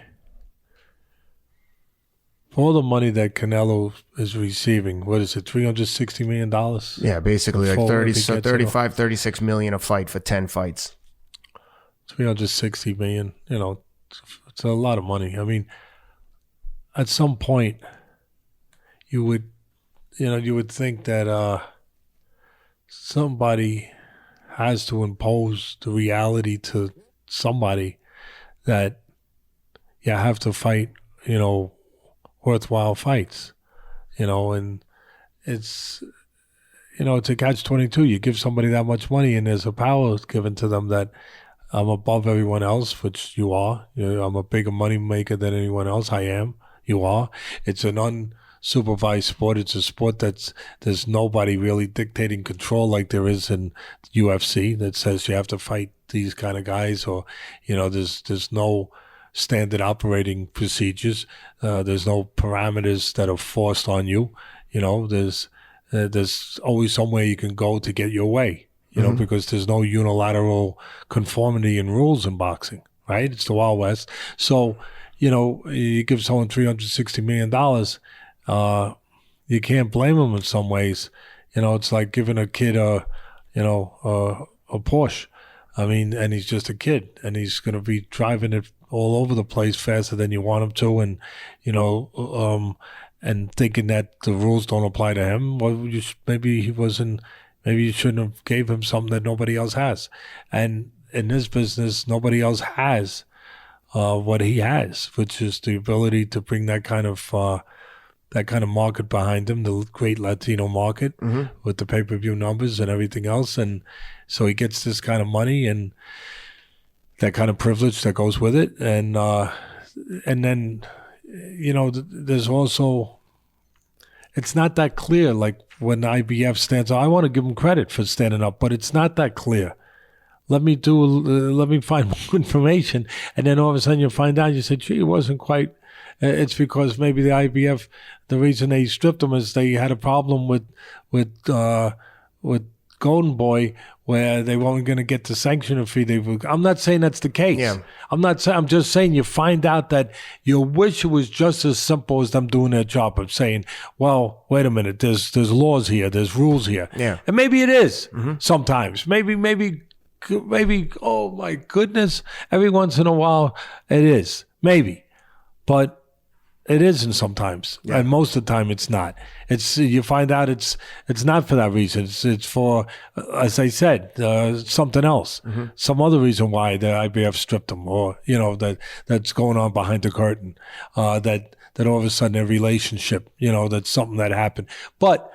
that Canelo is receiving, what is it, $360 million? Yeah, basically like 35, 36 million a fight for 10 fights. 360 million, it's a lot of money. I mean, at some point, you would think that somebody has to impose the reality to somebody that you have to fight, worthwhile fights, and it's a catch-22. You give somebody that much money and there's a power given to them that I'm above everyone else, which you are. I'm a bigger money maker than anyone else. I am. You are. It's an unsupervised sport. It's a sport there's nobody really dictating control like there is in UFC that says you have to fight these kind of guys, or there's no standard operating procedures. There's no parameters that are forced on you. There's always somewhere you can go to get your way. Because there's no unilateral conformity in rules in boxing, right? It's the Wild West. So you give someone $360 million, you can't blame them in some ways. It's like giving a kid a Porsche. I mean, and he's just a kid, and he's going to be driving it all over the place faster than you want him to, and and thinking that the rules don't apply to him. Well, maybe you shouldn't have gave him something that nobody else has. And in this business, nobody else has what he has, which is the ability to bring that kind of market behind him, the great Latino market with the pay-per-view numbers and everything else. And so he gets this kind of money and that kind of privilege that goes with it. And then, there's also, it's not that clear. Like when IBF stands up, I want to give him credit for standing up, but it's not that clear. Let me find more information. And then all of a sudden you find out, you say, gee, it wasn't quite. It's because maybe the IBF, the reason they stripped him is they had a problem with Golden Boy, where they weren't going to get the sanction fee. I'm not saying that's the case. Yeah. I'm just saying you find out that you wish it was just as simple as them doing their job of saying, well, wait a minute, there's laws here, there's rules here. Yeah. And maybe it is sometimes. Maybe, oh my goodness, every once in a while it is. Maybe. But it isn't sometimes, and most of the time it's not. It's you find out it's not for that reason. It's for, as I said, something else, some other reason why the IBF stripped them, or that's going on behind the curtain. That all of a sudden a relationship, that's something that happened. But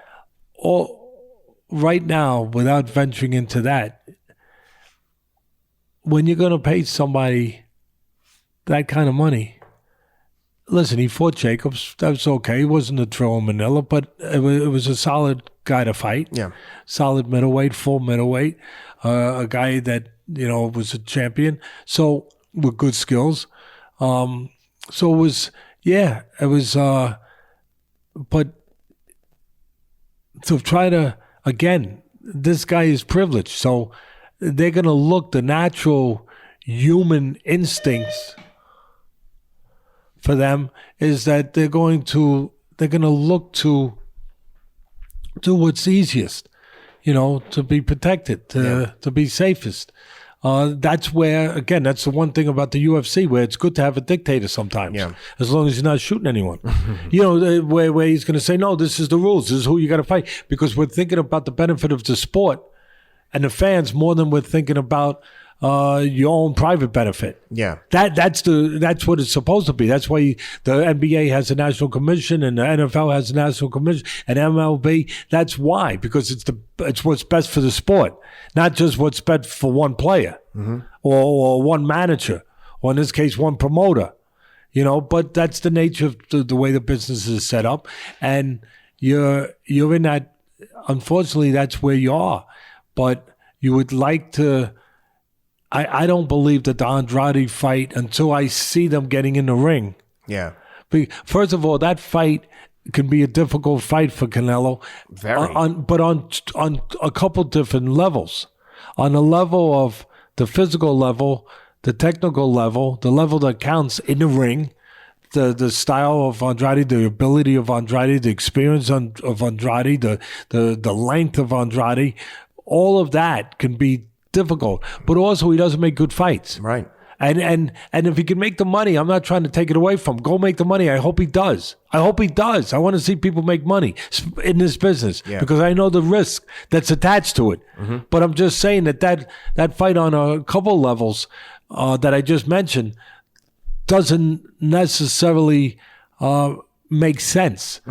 right now, without venturing into that, when you're going to pay somebody that kind of money. Listen, he fought Jacobs. That was okay. He wasn't a throw in Manila, but it was a solid guy to fight. Yeah. Solid middleweight, full middleweight. A guy that, was a champion. So, with good skills. So it was, but to try to, again, this guy is privileged. So they're going to look the natural human instincts for them is that they're going to look to do what's easiest, to be protected, to be safest. that's where, again, that's the one thing about the UFC where it's good to have a dictator sometimes, as long as you're not shooting anyone. Where he's going to say, no, this is the rules. This is who you got to fight. Because we're thinking about the benefit of the sport and the fans more than we're thinking about your own private benefit. Yeah, that's what it's supposed to be. That's why the NBA has a national commission and the NFL has a national commission and MLB. That's why, because it's what's best for the sport, not just what's best for one player or one manager, or in this case, one promoter. But that's the nature of the way the business is set up, and you're in that. Unfortunately, that's where you are. But you would like to. I don't believe that the Andrade fight until I see them getting in the ring. Yeah. First of all, that fight can be a difficult fight for Canelo. Very. But on a couple different levels. On the level of the physical level, the technical level, the level that counts in the ring, the style of Andrade, the ability of Andrade, the experience of Andrade, the length of Andrade, all of that can be difficult, but also he doesn't make good fights. Right. And if he can make the money, I'm not trying to take it away from him. Go make the money. I hope he does. I want to see people make money in this business because I know the risk that's attached to it. But I'm just saying that fight on a couple levels that I just mentioned doesn't necessarily make sense.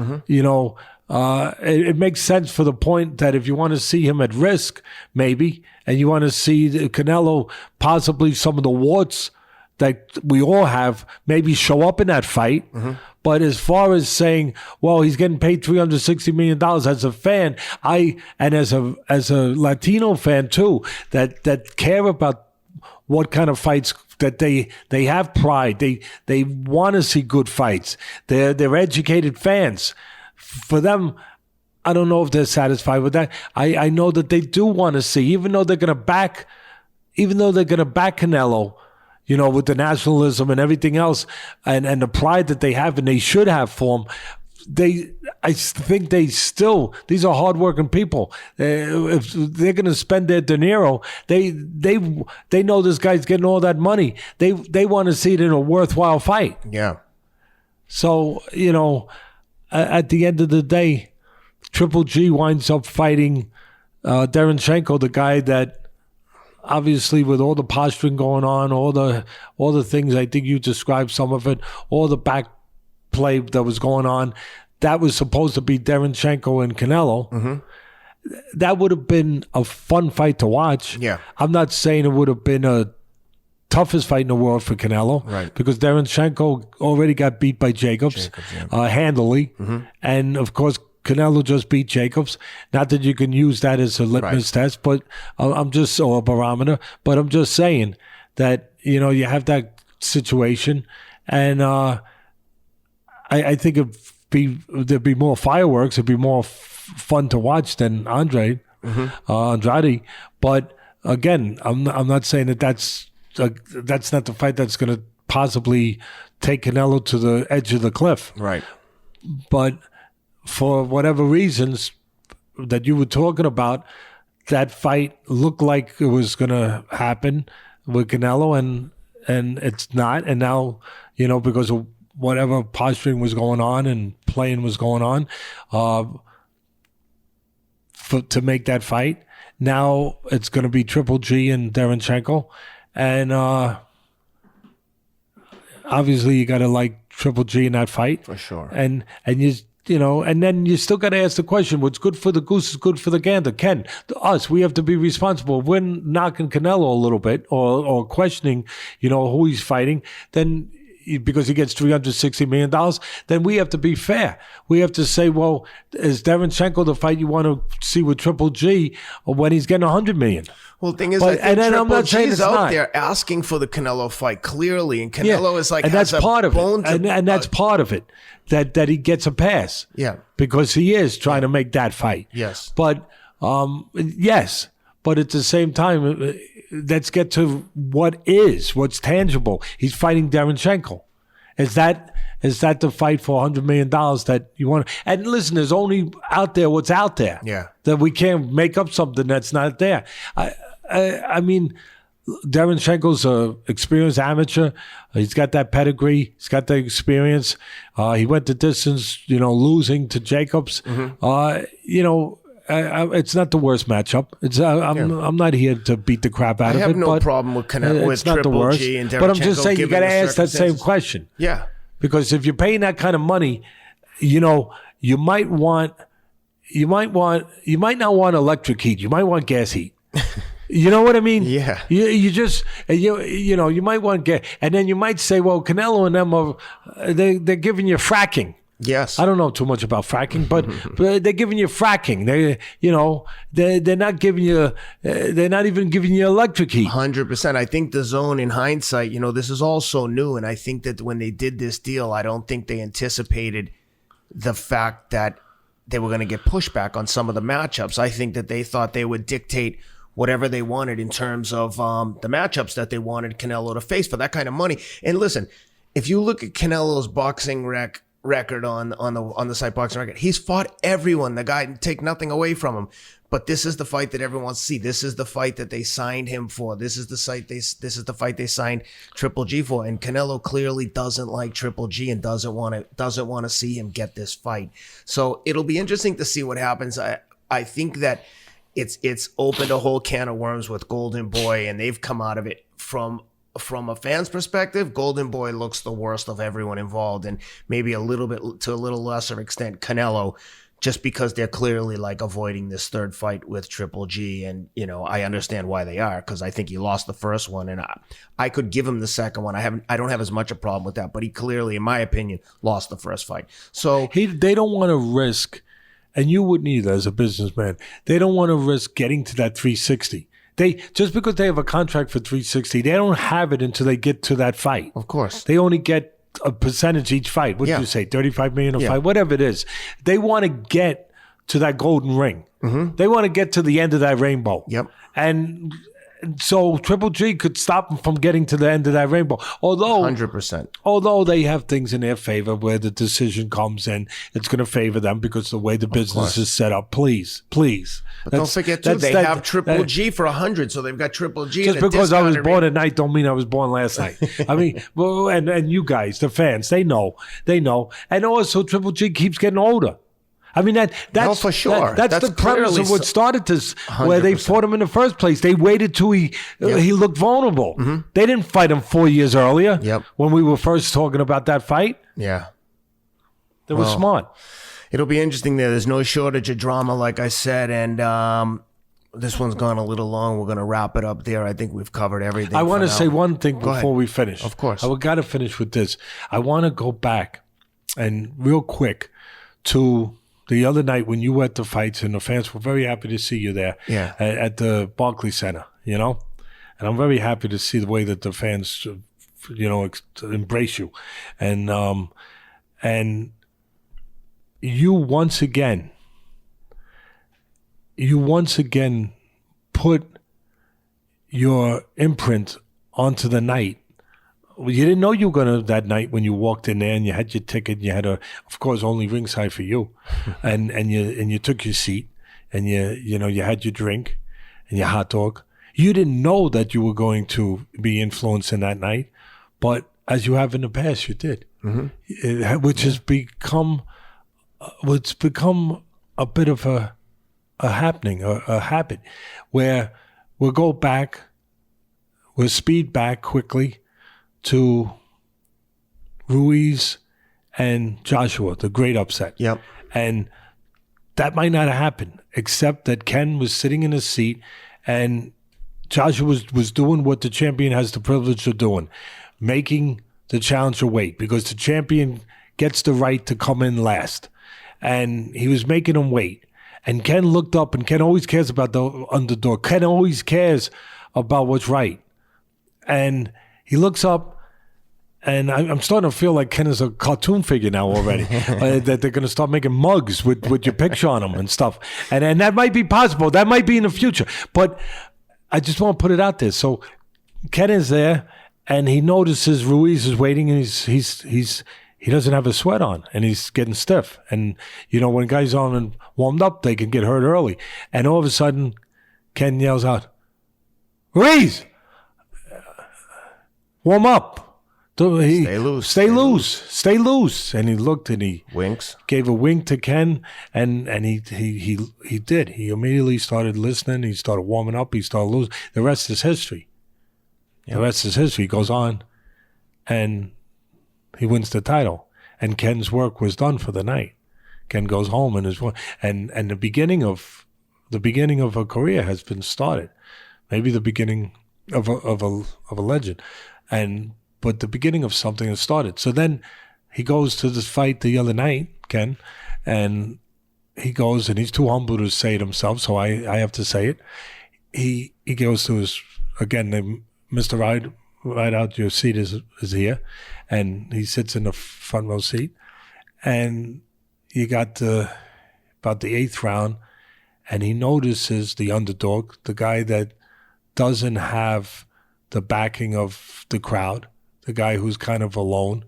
It makes sense for the point that if you want to see him at risk, maybe, and you want to see Canelo possibly some of the warts that we all have maybe show up in that fight. But as far as saying, well, he's getting paid $360 million as a fan, and as a Latino fan too, that care about what kind of fights that they have pride. They want to see good fights. They're educated fans. For them, I don't know if they're satisfied with that. I know that they do want to see, even though they're going to back Canelo, with the nationalism and everything else, and the pride that they have and they should have for him. I think these are hardworking people. If they're going to spend their dinero, they know this guy's getting all that money. They want to see it in a worthwhile fight. Yeah. So, at the end of the day, Triple G winds up fighting Derenchenko, the guy that obviously with all the posturing going on, all the things, I think you described some of it, all the back play that was going on, that was supposed to be Derenchenko and Canelo. That would have been a fun fight to watch. Yeah. I'm not saying it would have been a toughest fight in the world for Canelo, right? Because Derenchenko already got beat by Jacobs handily, and of course Canelo just beat Jacobs. Not that you can use that as a litmus test, but I'm just or a barometer. But I'm just saying that you have that situation, and I think there'd be more fireworks. It'd be more fun to watch than Andrade. But again, I'm not saying that's not the fight that's going to possibly take Canelo to the edge of the cliff. Right. But for whatever reasons that you were talking about, that fight looked like it was going to happen with Canelo, and it's not. And now, because of whatever posturing was going on and playing was going on to make that fight, now it's going to be Triple G and Derenchenko. And obviously you got to like Triple G in that fight. For sure. And and then you still got to ask the question, what's good for the goose is good for the gander. Ken, we have to be responsible. If we're knocking Canelo a little bit or questioning, who he's fighting, then because he gets $360 million, then we have to be fair. We have to say, well, is Derenchenko the fight you want to see with Triple G or when he's getting $100 million? Well, the thing is, I think Triple G's out there asking for the Canelo fight clearly, and Canelo is like, and that's part of it, and that's part of it that he gets a pass, because he is trying to make that fight, but but at the same time, let's get to what's tangible. He's fighting Derenchenko. Is that the fight for $100 million that you want? And listen, there's only out there what's out there. Yeah. That we can't make up something that's not there. I mean, Derenchenko's an experienced amateur. He's got that pedigree. He's got the experience. He went the distance, losing to Jacobs. It's not the worst matchup. I'm not here to beat the crap out of it. I have no problem with Canelo, with Triple G and Derenchenko. But I'm just saying you got to ask that same question. Yeah. Because if you're paying that kind of money, you might not want electric heat. You might want gas heat. You know what I mean? Yeah. You might want gas, and then you might say, well, Canelo and them they're giving you fracking. Yes. I don't know too much about fracking, but they're giving you fracking. They're not giving you. They're not even giving you electric heat. 100%. I think the zone, in hindsight, this is all so new, and I think that when they did this deal, I don't think they anticipated the fact that they were going to get pushback on some of the matchups. I think that they thought they would dictate whatever they wanted in terms of the matchups that they wanted Canelo to face for that kind of money. And listen, if you look at Canelo's boxing record on the site Boxing Record, he's fought everyone. The guy take nothing away from him. But this is the fight that everyone wants to see. This is the fight that they signed him for. This is the fight they signed Triple G for. And Canelo clearly doesn't like Triple G and doesn't want to see him get this fight. So it'll be interesting to see what happens. I think that it's opened a whole can of worms with Golden Boy, and they've come out of it from a fan's perspective. Golden Boy looks the worst of everyone involved, and maybe to a little lesser extent Canelo, just because they're clearly like avoiding this third fight with Triple G. And I understand why they are, because I think he lost the first one, and I could give him the second one. I don't have as much a problem with that, but he clearly, in my opinion, lost the first fight. So they don't want to risk. And you wouldn't either as a businessman. They don't want to risk getting to that 360. Just because they have a contract for 360, they don't have it until they get to that fight. Of course. They only get a percentage each fight. What did you say, 35 million a fight? Whatever it is. They want to get to that golden ring. Mm-hmm. They want to get to the end of that rainbow. Yep. And so Triple G could stop them from getting to the end of that rainbow. 100%. Although they have things in their favor where the decision comes in, it's going to favor them because the way the business is set up. Please. But don't forget, too, they have Triple G for 100, so they've got Triple G. Just because I was born at night don't mean I was born last night. I mean, well, and you guys, the fans, they know. And also Triple G keeps getting older. I mean, that's for sure. That's the premise of what started this, 100%. Where they fought him in the first place. They waited till he looked vulnerable. Mm-hmm. They didn't fight him 4 years earlier when we were first talking about that fight. Yeah. They were smart. It'll be interesting there. There's no shortage of drama, like I said, and this one's gone a little long. We're going to wrap it up there. I think we've covered everything. I want to say one thing before we finish. Of course. I got to finish with this. I want to go back and real quick to the other night when you were at the fights, and the fans were very happy to see you there at the Barclays Center, And I'm very happy to see the way that the fans, embrace you. And you once again put your imprint onto the night. You didn't know you were going to that night when you walked in there and you had your ticket and you had of course, only ringside for you. and you took your seat and you had your drink and your hot dog. You didn't know that you were going to be influenced in that night, but as you have in the past, you did. Mm-hmm. Which has become a bit of a happening, a habit, where we'll go back, we'll speed back quickly to Ruiz and Joshua, the great upset. Yep. And that might not have happened, except that Ken was sitting in his seat and Joshua was doing what the champion has the privilege of doing, making the challenger wait, because the champion gets the right to come in last. And he was making him wait. And Ken looked up, and Ken always cares about the underdog. Ken always cares about what's right. And he looks up, and I'm starting to feel like Ken is a cartoon figure now already. That they're going to start making mugs with your picture on them and stuff. And that might be possible. That might be in the future. But I just want to put it out there. So Ken is there, and he notices Ruiz is waiting, and he doesn't have a sweat on, and he's getting stiff. And, when guys on and warmed up, they can get hurt early. And all of a sudden, Ken yells out, "Ruiz!" Warm up. Stay loose. Stay loose. And he looked and he winks. Gave a wink to Ken, and he did. He immediately started listening. He started warming up. He started losing. The rest is history. Yep. The rest is history. He goes on, and he wins the title. And Ken's work was done for the night. Ken goes home, and the beginning of a career has been started. Maybe the beginning of a legend, but the beginning of something has started. So then he goes to this fight the other night, Ken, and he goes, and he's too humble to say it himself, so I have to say it. He goes to his, again, Mr. Rideout, your seat is here, and he sits in the front row seat, and you got about the 8th round, and he notices the underdog, the guy that doesn't have the backing of the crowd, the guy who's kind of alone,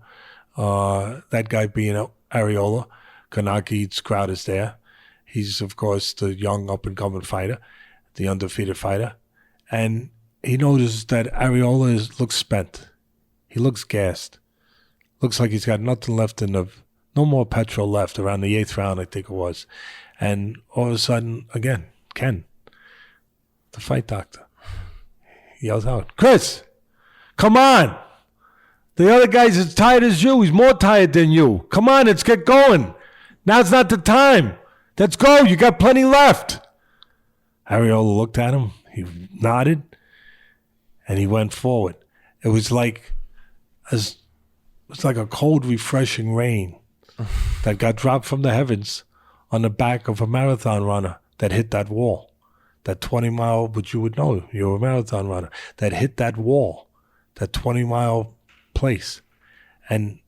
that guy being Arreola. Kownacki's crowd is there. He's, of course, the young up-and-coming fighter, the undefeated fighter. And he notices that Arreola looks spent. He looks gassed. Looks like he's got nothing left no more petrol left around the 8th round, I think it was. And all of a sudden, again, Ken, the fight doctor, yells out, "Chris, come on! The other guy's as tired as you. He's more tired than you. Come on, let's get going. Now's not the time. Let's go. You got plenty left." Arreola looked at him. He nodded, and he went forward. It was like a cold, refreshing rain that got dropped from the heavens on the back of a marathon runner that hit that wall. That 20-mile, but you would know, you're a marathon runner, that hit that wall, that 20-mile place, and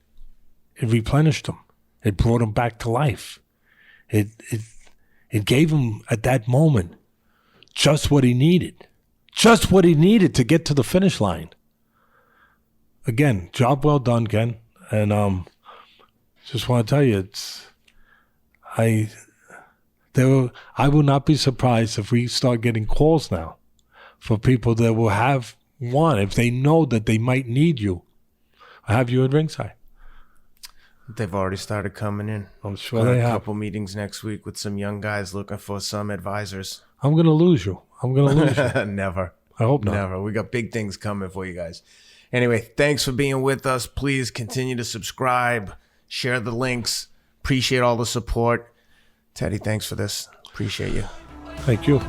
it replenished him. It brought him back to life. It gave him at that moment just what he needed to get to the finish line. Again, job well done, Ken. And just want to tell you, I will not be surprised if we start getting calls now for people that will have one, if they know that they might need you, have you at ringside. They've already started coming in. I'm sure they have. A couple meetings next week with some young guys looking for some advisors. I'm going to lose you. Never. I hope not. Never. We got big things coming for you guys. Anyway, thanks for being with us. Please continue to subscribe, share the links. Appreciate all the support. Teddy, thanks for this. Appreciate you. Thank you.